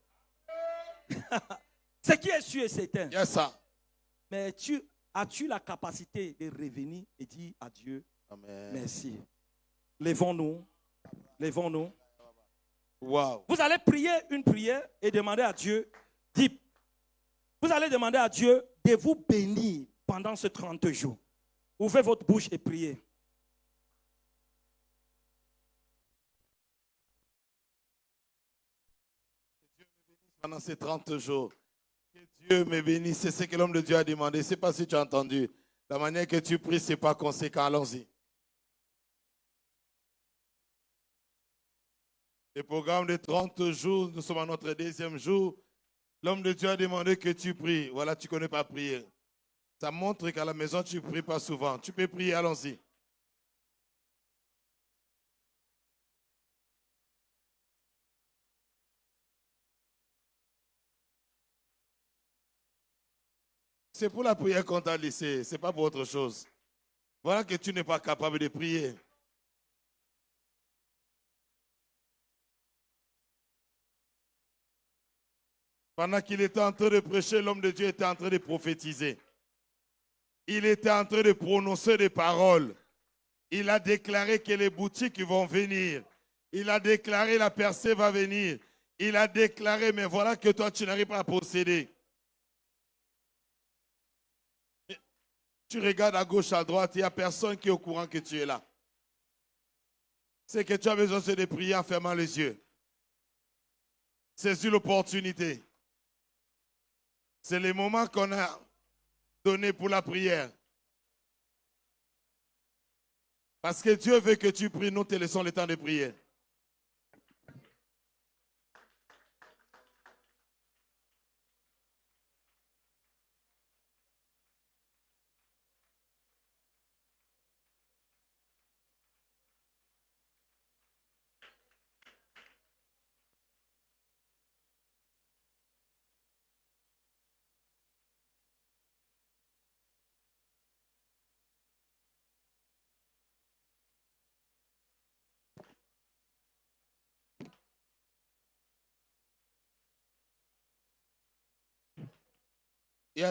Ce qui est sûr et certain. Yes, sir. Mais as-tu la capacité de revenir et dire à Dieu, amen. Merci. Lèvons-nous. Lèvons-nous. Wow. Vous allez prier une prière et demander à Dieu, vous allez demander à Dieu de vous bénir pendant ces 30 jours. Ouvrez votre bouche et priez. Pendant ces 30 jours, que Dieu me bénisse. C'est ce que l'homme de Dieu a demandé. Je ne sais pas si tu as entendu. La manière que tu pries, ce n'est pas conséquent. Allons-y. Le programme de 30 jours, nous sommes à notre 2e jour. L'homme de Dieu a demandé que tu pries. Voilà, tu ne connais pas prier. Ça montre qu'à la maison, tu ne pries pas souvent. Tu peux prier, allons-y. C'est pour la prière qu'on t'a laissé. Ce n'est pas pour autre chose. Voilà que tu n'es pas capable de prier. Pendant qu'il était en train de prêcher, l'homme de Dieu était en train de prophétiser. Il était en train de prononcer des paroles. Il a déclaré que les boutiques vont venir. Il a déclaré la percée va venir. Il a déclaré, mais voilà que toi, tu n'arrives pas à posséder. Tu regardes à gauche, à droite, il n'y a personne qui est au courant que tu es là. C'est que tu as besoin de prier en fermant les yeux. C'est une opportunité. C'est le moment qu'on a donné pour la prière. Parce que Dieu veut que tu pries, nous te laissons le temps de prier.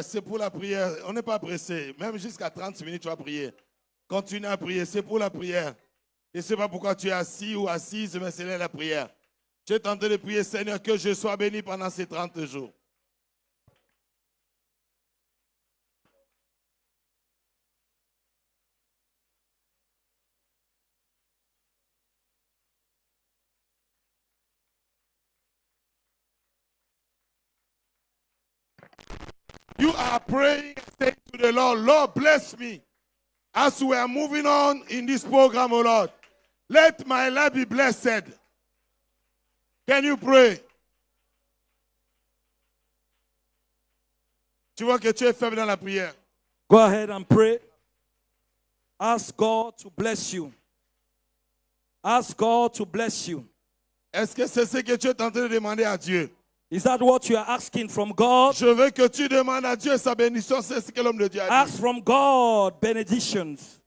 C'est pour la prière. On n'est pas pressé. Même jusqu'à 30 minutes, tu vas prier. Continue à prier. C'est pour la prière. Je ne sais pas pourquoi tu es assis ou assise, mais c'est là la prière. Tu es tenté de prier, Seigneur, que je sois béni pendant ces 30 jours. You are praying, saying to the Lord, Lord, bless me. As we are moving on in this program, oh Lord, let my life be blessed. Can you pray? Tu vois que tu es faible dans la prière. Go ahead and pray. Ask God to bless you. Ask God to bless you. Est-ce que c'est ce que tu es en train de demander à Dieu? Is that what you are asking from God? Je veux que tu demandes à Dieu sa bénédiction, c'est ce que l'homme de Dieu a dit. Ask from God benedictions.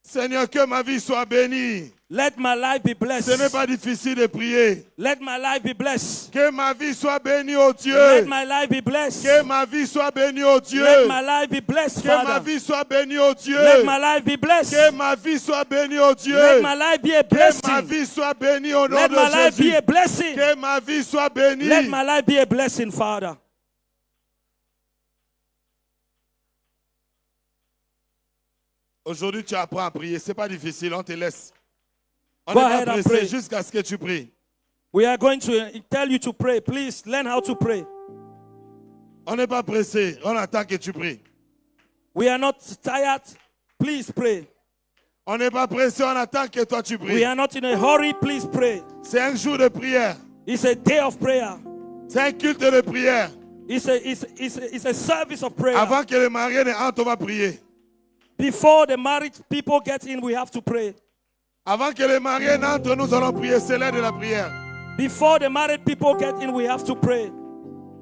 Seigneur, que ma vie soit bénie. Let my life be blessed. Ce n'est pas difficile de prier. Let my life be blessed. Que ma vie soit bénie, oh Dieu. Let my life be blessed. Que ma vie soit bénie, oh Dieu. Let my life be blessed, Que ma Father. vie soit bénie, oh Dieu. Let my life be blessed. Que ma vie soit bénie, oh Dieu. Let my life be a Que ma blessing. vie soit bénie au nom Let de my life be Jésus. a blessing. Que ma vie soit bénie. Let my life be a blessing, Father. Aujourd'hui, tu apprends à prier. Ce n'est pas difficile, on te laisse. On Go n'est ahead pas and pressé pray. jusqu'à ce que tu pries. We are going to tell you to pray. Please learn how to pray. On n'est pas pressé, on attend que tu pries. We are not tired. Please pray. On n'est pas pressé, on attend que toi tu We pries. are not in a hurry. Please pray. C'est un jour de prière. It's a day of prayer. C'est un culte de prière. It's a service of prayer. Avant que le marié ne entre, on va prier. Before the married people get in, we have to pray. Avant que le marié n'entre, nous allons prier. C'est l'heure de la prière. Before the married people get in, we have to pray.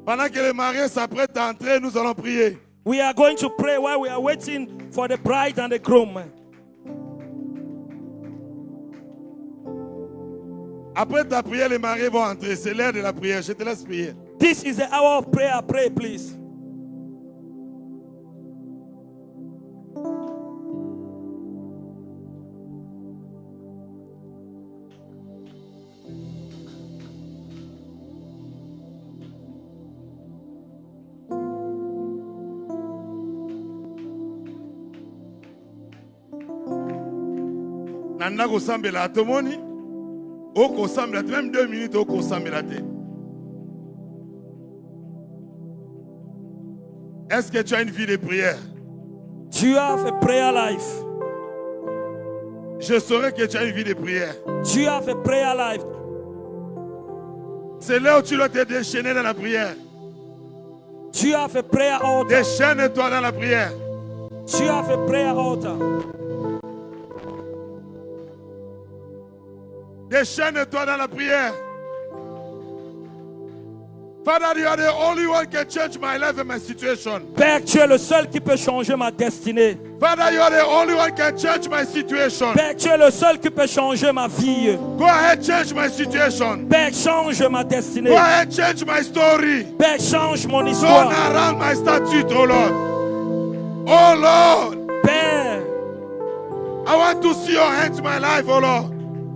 Pendant que le marié s'apprête à entrer, nous allons prier. We are going to pray while we are waiting for the bride and the groom. Après ta prière, les mariés vont entrer. C'est l'heure de la prière. Je te laisse prier. This is the hour of prayer. Pray, please. Nanda kosambela atomoni. Oko sambela même 2 minutes oko sambela te. Est-ce que tu as une vie de prière? Do you have a prayer life? Je saurais que tu as une vie de prière. Do you have a prayer life? C'est là où tu dois te déchaîner dans la prière. Do you have a prayer altar? Déchaîne-toi dans la prière. Do you have a prayer altar? Déchaîne-toi dans la prière. Father, you are the only one can change my life and my situation. Père, tu es le seul qui peut changer ma destinée. Father, you are the only one can change my situation. Père, tu es le seul qui peut changer ma vie. Go ahead, change my situation. Père, change ma destinée. Go ahead, change my story. Père, change mon Turn histoire. around my statute, oh Lord. Oh Lord, Père, I want to see your hand in my life, oh Lord.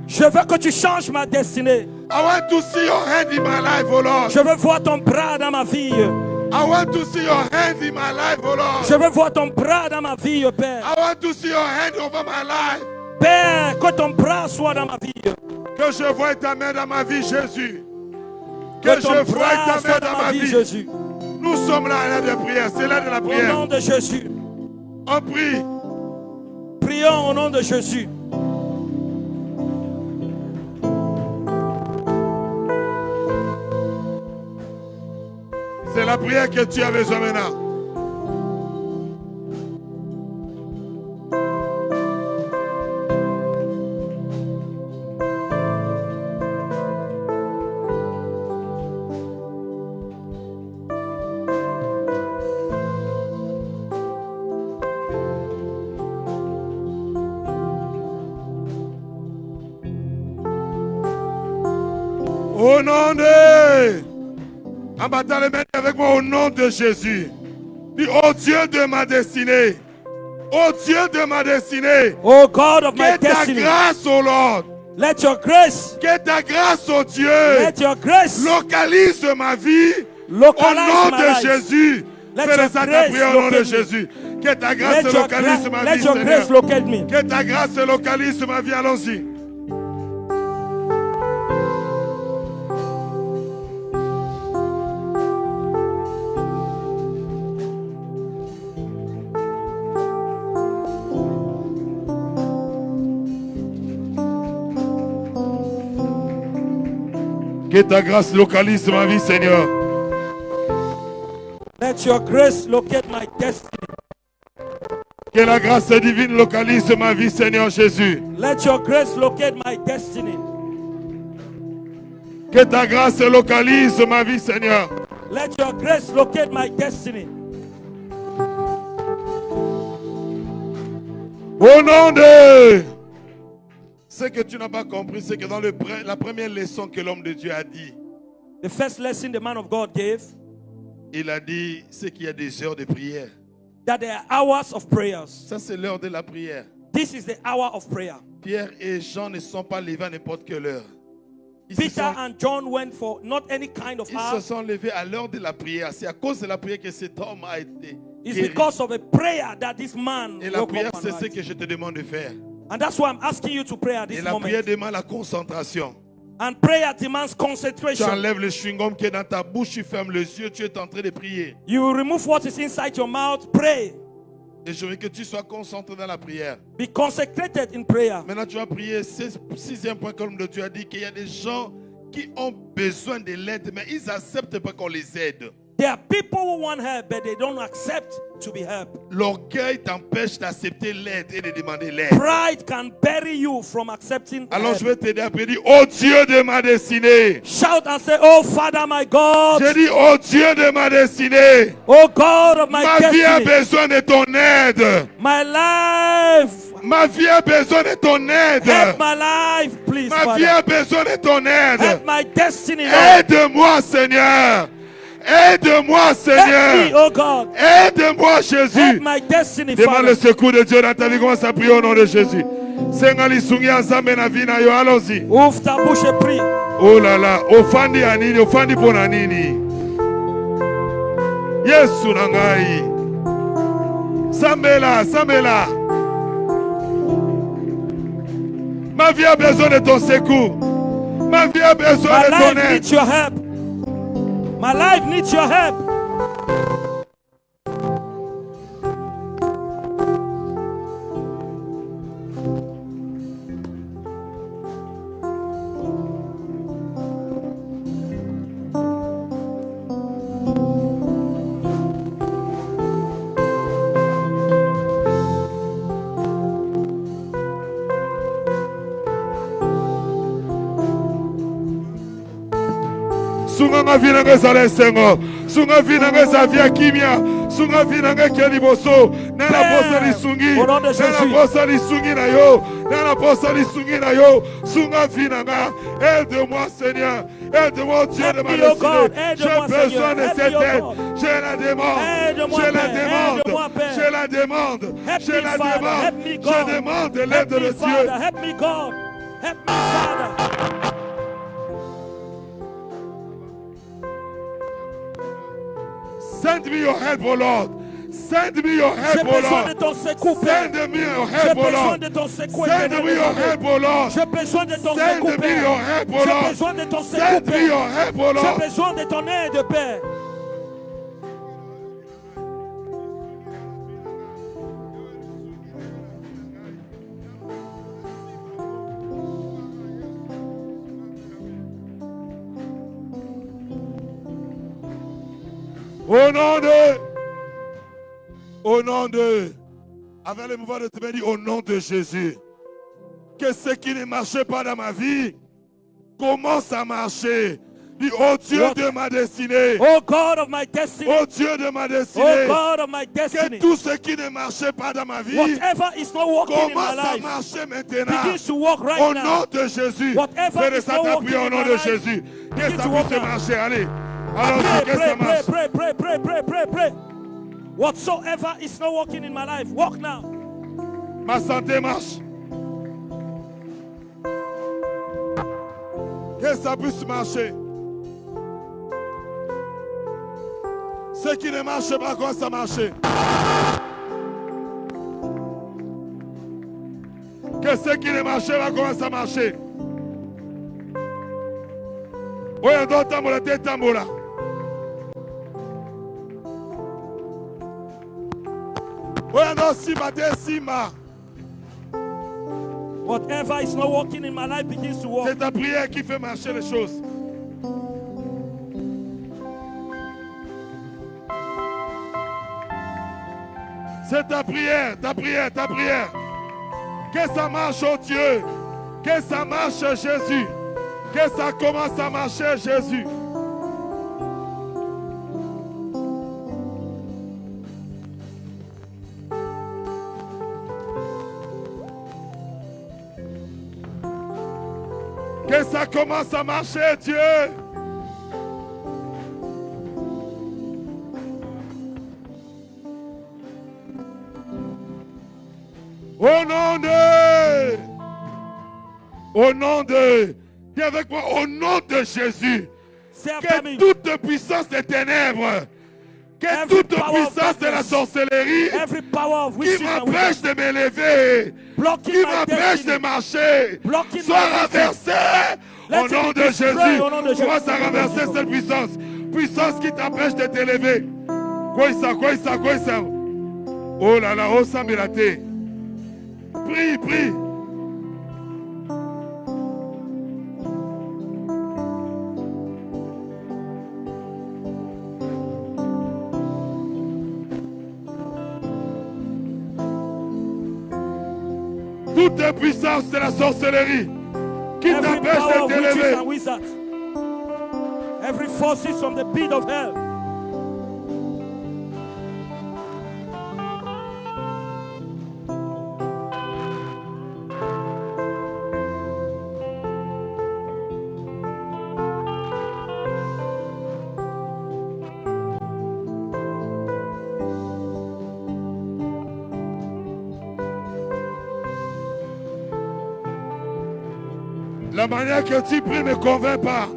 je veux que tu changes ma destinée. I want to see your hand in my life, oh Lord. Je veux voir ton bras dans ma vie. I want to see your hand in my life, oh Lord. Je veux voir ton bras dans ma vie, Père. I want to see your hand over my life. Père, que ton bras soit dans ma vie. Que je voie ta main dans ma vie, Jésus. Que Que ton je voie bras ta soit main dans dans ma vie. Jésus. Nous sommes là à l'heure de prière. C'est l'heure de la Au prière. nom de Jésus. On prie. Prions au nom de Jésus. C'est la prière que tu as besoin maintenant. Au nom de... En battant les mains avec moi au nom de Jésus. Dis, oh Dieu de ma destinée. Oh Dieu de ma destinée. Oh God of my Que ta destiny. grâce, oh Lord. Let your grace. Que ta grâce, oh Dieu. Let your grace. Localise ma vie. Au Localize nom my de life. Jésus. Let Fais your ça ta grace prière au nom de locate me. Jésus. Que ta grâce Let your, localise ma let vie, your Seigneur. grace locate me. Que ta grâce localise ma vie. Allons-y. Que ta grâce localise ma vie, Seigneur. Let your grace locate my destiny. Que la grâce divine localise ma vie, Seigneur Jésus. Let your grace locate my destiny. Que ta grâce localise ma vie, Seigneur. Let your grace locate my destiny. Au nom de... Ce que tu n'as pas compris, c'est que dans la première leçon que l'homme de Dieu a dit, The first lesson the man of God gave, il a dit, c'est qu'il y a des heures de prière. that there are hours of prayers. Ça, c'est l'heure de la prière. This is the hour of prayer. Pierre et Jean ne sont pas levés à n'importe quelle heure. Ils se Peter sont- and John went for not any kind of Ils hour. se sont levés à l'heure de la prière. C'est à cause de la prière que cet homme a été It's guéri. because of a prayer that this man Et la woke prière, up and c'est ce rise. que je te demande de faire. And that's why I'm asking you to pray at Et this la prière moment. demande la concentration. And prayer demands Tu concentration. enlèves le chewing-gum qui est dans ta bouche, tu fermes les yeux, tu es en train de prier. You remove what is inside your mouth, pray. Et je veux que tu sois concentré dans la prière. Be consecrated in prayer. Maintenant, tu vas prier. Sixième point, comme le Dieu a dit, qu'il y a des gens qui ont besoin de l'aide, mais ils n'acceptent pas qu'on les aide. There are people who want help, but they don't accept to be helped. L'orgueil t'empêche d'accepter l'aide et de demander l'aide. Pride can bury you from accepting Alors, help. je vais t'aider à prier. Oh Dieu de ma destinée. Shout and say, oh Father, my God. Je dis, oh Dieu de ma destinée. Oh God of my Ma vie a destiny. besoin de ton aide. My life. Ma vie a besoin de ton aide. Help my life, please, Ma vie Father. a besoin de ton aide. Help my destiny, Lord. Aide-moi, Seigneur. Aide-moi, Help me, Seigneur. oh God. Aide-moi, Help Jésus. my destiny, Demande le Father. secours de Dieu dans ta vie. Commence à prier au nom de Jésus. Sengali sungi ensemble na vie na yo. Allons-y. Ouvre ta bouche et prie. Oh là là. Ofandi anini. Ofandi pona nini. Yesu na ngai. Sambela. Sambela. Ma vie a besoin de ton secours. Ma vie a besoin My de ton life aide. needs your help. My life needs your help. Sunga vie na ngeza sengo. Sunga vie na ngeza via kimia. Sunga vie na ngeki liboso. Na na posa lisungi. Au nom de Na na Jésus. posa lisungi na yo. Na na posa lisungi na yo. Sunga vie na nga. Aide-moi Seigneur. Aide-moi Dieu Help de ma me, oh God. destinée. J'ai Aide-moi, besoin Seigneur. de Help cette me, oh aide. God. Je la demande. Aide-moi, Je la Père. demande. Aide-moi, Père. Je la demande. Help Je me, la Father. demande. Help me, God. Je demande l'aide Help de me, Dieu. Father. Help me, God. Help me, Father. Send me your help, oh Lord. Send me your J'ai help, oh besoin de Lord. ton secours, Père. Send me your J'ai help, oh besoin Lord. de ton secours, Send Éternel me des your armées. help, oh Lord. J'ai besoin de ton Send secours, me Père. your help, oh J'ai Lord. besoin de ton secours, Send me Père. your help, oh J'ai Lord. besoin de ton aide, Père. Au nom de, avec le mouvement de te bénir, au nom de Jésus, que ce qui ne marchait pas dans ma vie commence à marcher. Dis, oh Dieu de ma destinée, Oh God of my destiny. oh Dieu de ma Oh destinée, God of my que destiny. tout ce qui ne marchait pas dans ma vie Whatever is not working in my commence à life marcher maintenant. begins to work right Au now. nom de Jésus, Whatever fais de is ça not ta working prière au in nom my de life, Jésus. Que begin ça to work puisse now. marcher, allez. Alors, Pray, que ça marche. pray. Whatsoever is not working in my life, walk now. Ma santé marche. Que ça puisse marcher. Ce qui ne marche pas, commence à marcher. Que ce qui ne marche pas, commence à marcher. Oui, on doit tambola, t'es tambola. Oui, on doit sima, t'es sima. Whatever is not working in my life begins to work. C'est ta prière qui fait marcher les choses. C'est ta prière. Que ça marche, oh Dieu. Que ça marche, Jésus. Que ça commence à marcher, Jésus. Que ça commence à marcher, Dieu. Au nom de, dis avec moi, au nom de Jésus, que toute puissance des ténèbres, que toute puissance de la sorcellerie qui m'empêche de m'élever, qui m'empêche de marcher, soit renversée au nom de Jésus. Commence à renverser cette puissance, puissance qui t'empêche de t'élever. Quoi ça? Oh là là, oh ça mérité. Prie. Toute puissance de la sorcellerie qui t'empêche de t'élever. Every force from the pit of hell. La manière que tu pries ne me convainc pas.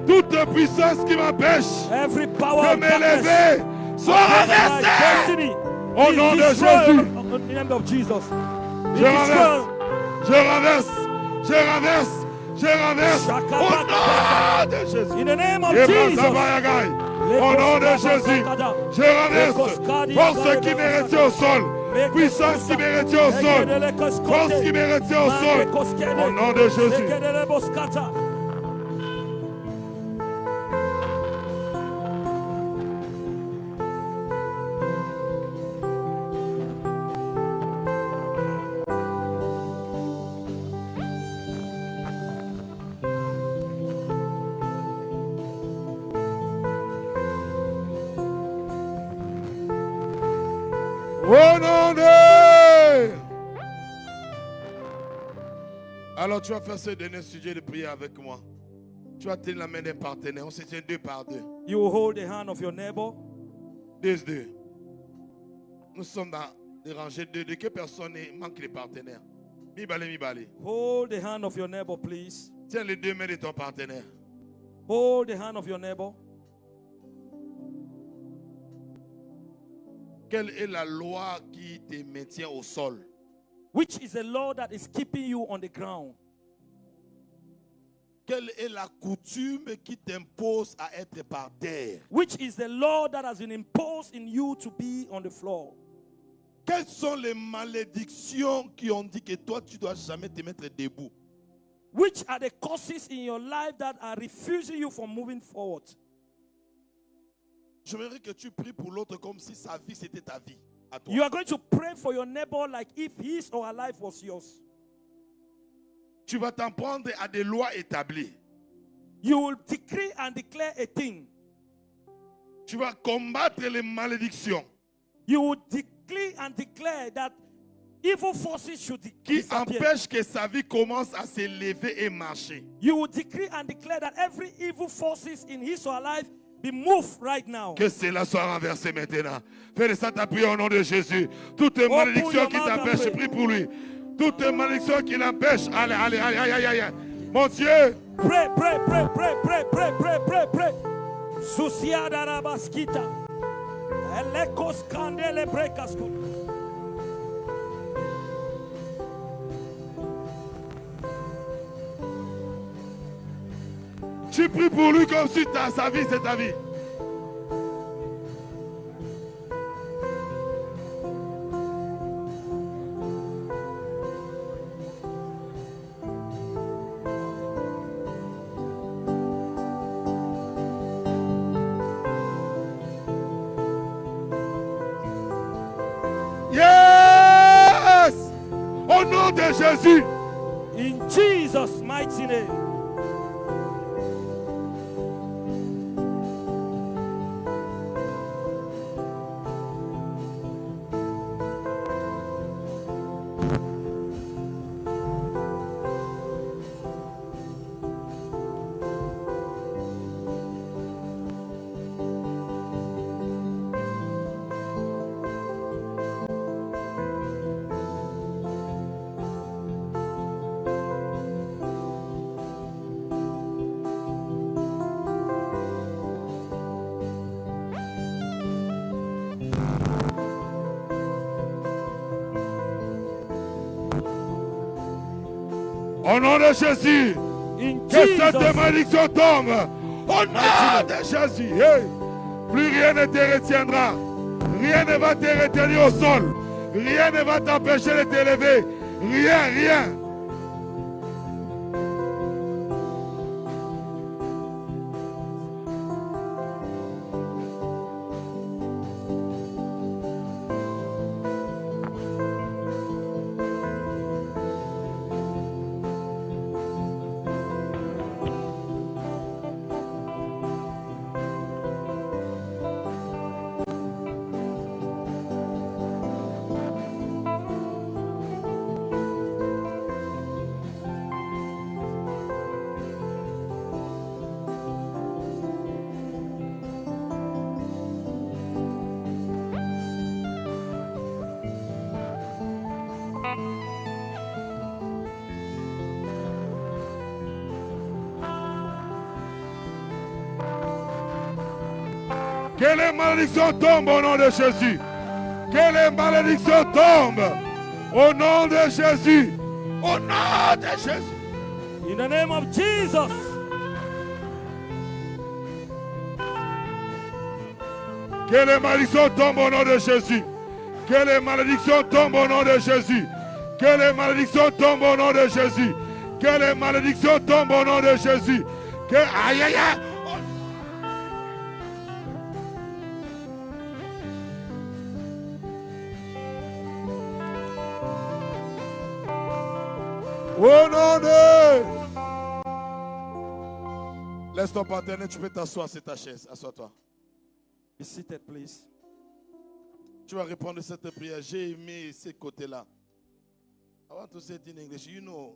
Toute puissance qui m'empêche de m'élever soit renversée au nom de Jésus. Je renverse au nom de Jésus. In the name of Jesus. Au nom de Jésus, je renverse force qui m'est restée au sol. Puissance qui m'est restée au sol. Force qui m'est restée au sol. Au nom de Jésus. Au nom de... Alors tu vas faire ce dernier sujet de prière avec moi. Tu vas tenir la main d'un partenaire. On se tient 2 par 2. You will hold the hand of your neighbor. 2. Nous sommes dans des rangées de quelle personne manque les partenaires. Mi balé. Hold the hand of your neighbor, please. Tiens les 2 mains de ton partenaire. Hold the hand of your neighbor. Quelle est la loi qui te maintient au sol? Which is the law that is keeping you on the ground? Quelle est la coutume qui t'impose à être par terre? Which is the law that has been imposed in you to be on the floor? Quelles sont les malédictions qui ont dit que toi, tu ne dois jamais te mettre debout? Which are the causes in your life that are refusing you from moving forward? J'aimerais que tu pries pour l'autre comme si sa vie c'était ta vie. À toi. You are going to pray for your neighbor like if his or her life was yours. Tu vas t'en prendre à des lois établies. You will decree and declare a thing. Tu vas combattre les malédictions You will decree and declare that evil forces should qui disappear. empêchent que sa vie commence à s'élever et marcher. You will decree and declare that every evil forces in his or her life be moved right now. Que cela soit renversé maintenant. Fais de ça ta prière au nom de Jésus. Toute Open malédiction your qui mouth and t'empêche, pray. prie pour lui. Toute malédiction qui l'empêche. Allez, allez, allez, allez, allez, allez. Mon Dieu. Pray, pray, pray, pray, pray, pray, pray, pray, pray. Susia darabaskita. Elekos kandele brekaskut. Tu pries pour lui comme si sa vie c'est ta vie. Yes! Au nom de Jésus. In Jesus' mighty name. Au nom de Jésus. In Que cette Jesus' malédiction tombe. Au nom de Jésus. Hey. Plus rien ne te retiendra. Rien ne va te retenir au sol. Rien ne va t'empêcher de t'élever. Rien, rien. Que les malédictions tombent au nom de Jésus. Que les malédictions tombent au nom de Jésus. Au nom de Jésus. In the name of Jesus. Que les malédictions tombent au nom de Jésus. Que les malédictions tombent au nom de Jésus. Que les malédictions tombent au nom de Jésus. Que les malédictions tombent au nom de Jésus. Que aïe aïe aïe. Au nom de... Laisse ton partenaire, tu peux t'asseoir sur ta chaise. Assois-toi. Be seated, please. Tu vas répondre à cette prière. J'ai aimé ces côtés-là. I want to say it in English. You know,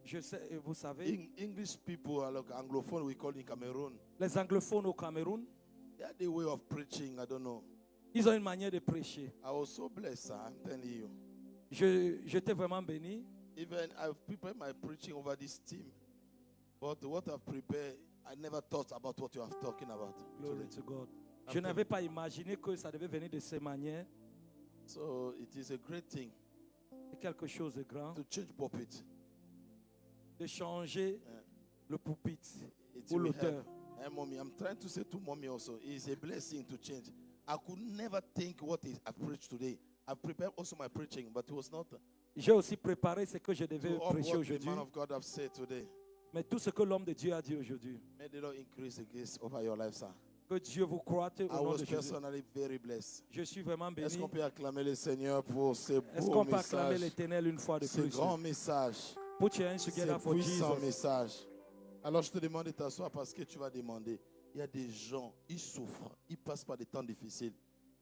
Je sais, et vous savez, English people, alors anglophone, we call in Cameroon. les anglophones au Cameroun, They had a way of preaching. I don't know. ils ont une manière de prêcher. I was so blessed, I'm telling you. J'étais vraiment béni. Even I've prepared my preaching over this team. But what I've prepared, I never thought about what you are talking about. Glory today. to God. Je n'avais pas imaginé que ça devait venir de cette manière. So it is a great thing C'est quelque chose de grand. to change pulpit. De changer le pupitre It ou will l'auteur. help. And mommy, I'm trying to say to mommy also, it's a blessing to change. I could never think what is I preached today. I prepared also my preaching, but it was not J'ai aussi préparé ce que je devais to all prêcher what the aujourd'hui. man of God have said today. Mais tout ce que l'homme de Dieu a dit aujourd'hui. May the Lord increase the grace over your life, sir. Que Dieu vous croite I au nom was de Jésus. personally very blessed. Je suis vraiment Est-ce béni. qu'on peut acclamer le Seigneur pour ce Est-ce beau qu'on peut acclamer message, l'Éternel une fois de ce plus? grand message, Put your hands ce together for puissant Jesus. message? Alors je te demande de t'asseoir parce que tu vas demander. Il y a des gens, ils souffrent, ils passent par des temps difficiles,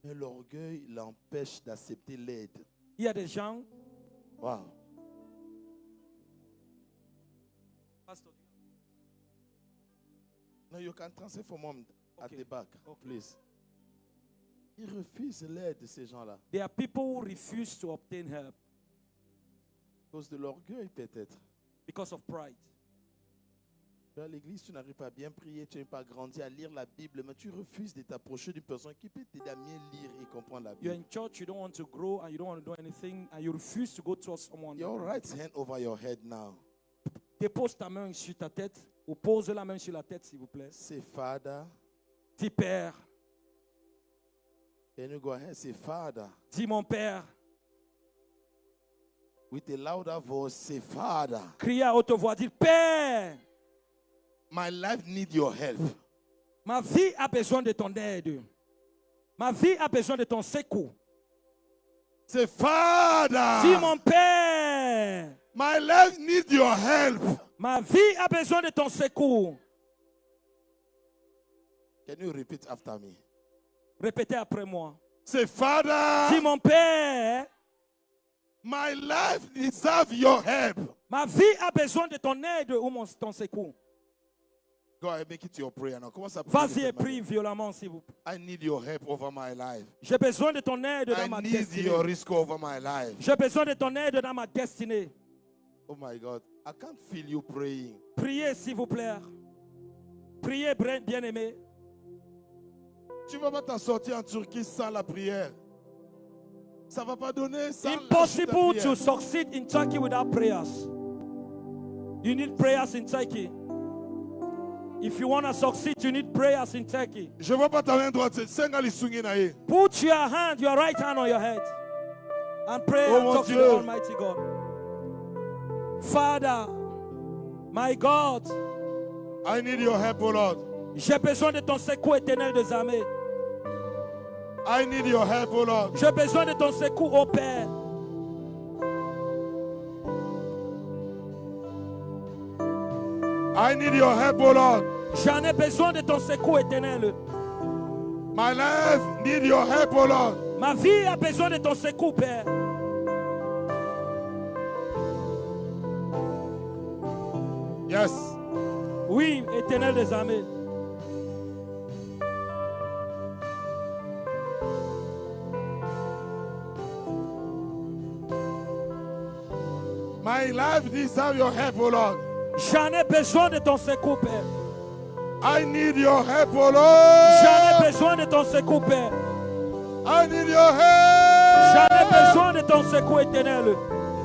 mais l'orgueil l'empêche d'accepter l'aide. Il y a des gens. Wow. Pastor, No, you can transfer for mom at Okay. the back, Okay. please. Ils refusent l'aide de ces gens-là. there are people who refuse to obtain help À cause de l'orgueil peut-être. because of pride. Tu es à l'église, tu n'arrives pas à bien prier, tu n'arrives pas à grandir, à lire la Bible, mais tu refuses de t'approcher d'une personne qui peut t'aider à mieux lire et comprendre la You're Bible. in church, you don't want to grow and you don't want to do anything, and you refuse to go to someone. Your right hand over your head now. Dépose ta main sur ta tête, ou pose la main sur la tête, s'il vous plaît. Say, Father. Dis Père, Can you go ahead? Say, Father. dis mon Père. With a louder voice, say, Father. Criez à haute voix, dis Père, My life needs your help. ma vie a besoin de ton aide. Ma vie a besoin de ton secours. Say, Father. Dis mon Père, My life needs your help. ma vie a besoin de ton secours. Can you repeat after me? Répétez après moi. Say, Father. Dis mon Père, My life deserves your help. ma vie a besoin de ton aide ou ton secours. Go ahead, make it your prayer now. Commence à prier. Vas-y de et cette prie manière. violemment, s'il vous plaît. I need your help over my life. J'ai besoin de ton aide dans I ma need destinée. your risk over my life. J'ai besoin de ton aide dans ma destinée. Oh my God. I can't feel you praying. Priez, s'il vous plaît. Priez, bien-aimé. Tu ne vas pas t'en sortir en Turquie sans la prière. Ça ne va pas donner sans Impossible la prière. to succeed in Turkey without prayers. You need prayers in Turkey. If you want to succeed, you need prayers in Turkey. Je ne vois pas ta main droite. C'est Sengali Sungi Naye. Put your hand, your right hand on your head, and pray Oh, and mon talk to Dieu. the Almighty God. Father, my God, I need your help, oh Lord. j'ai besoin de ton secours éternel des armées. I need your help, oh Lord. J'ai besoin de ton secours, ô Père. I need your help, oh Lord. J'en ai besoin de ton secours éternel. My life need your help, oh Lord. Ma vie a besoin de ton secours, Père. Yes. Oui, éternel des armées. My life deserves your help, oh Lord. J'en ai besoin de ton secours, Père. I need your help, oh J'en ai Lord. besoin de ton secours, Père. I need your help. J'en ai besoin de ton secours éternel.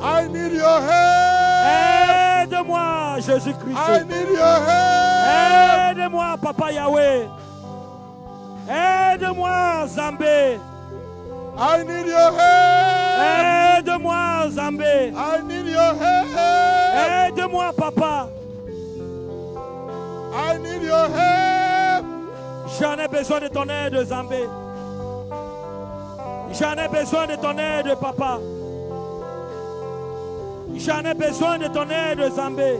I need your help. Aide-moi, I Jésus-Christ. need your help. Aide-moi, Papa Yahweh. Aide-moi, Zambé. I need your help. Aide-moi, Zambé. I need your help. Aide-moi, Papa. I need your help. J'en ai besoin de ton aide, Zambé. J'en ai besoin de ton aide, Papa. J'en ai besoin de ton aide, Zambé.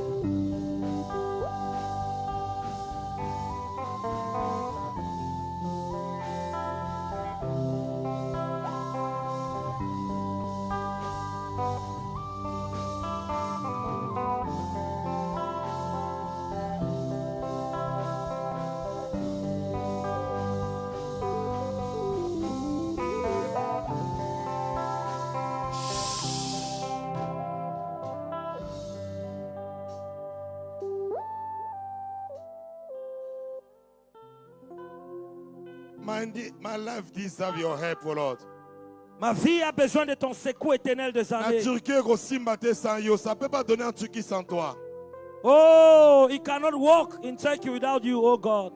My life deserves your help, oh Lord. Ma vie a besoin de ton secours éternel des La années. Turquie est aussi battue sans yo. Ça ne peut pas donner en Turquie sans toi. Oh, he cannot walk in Turkey without you, oh God.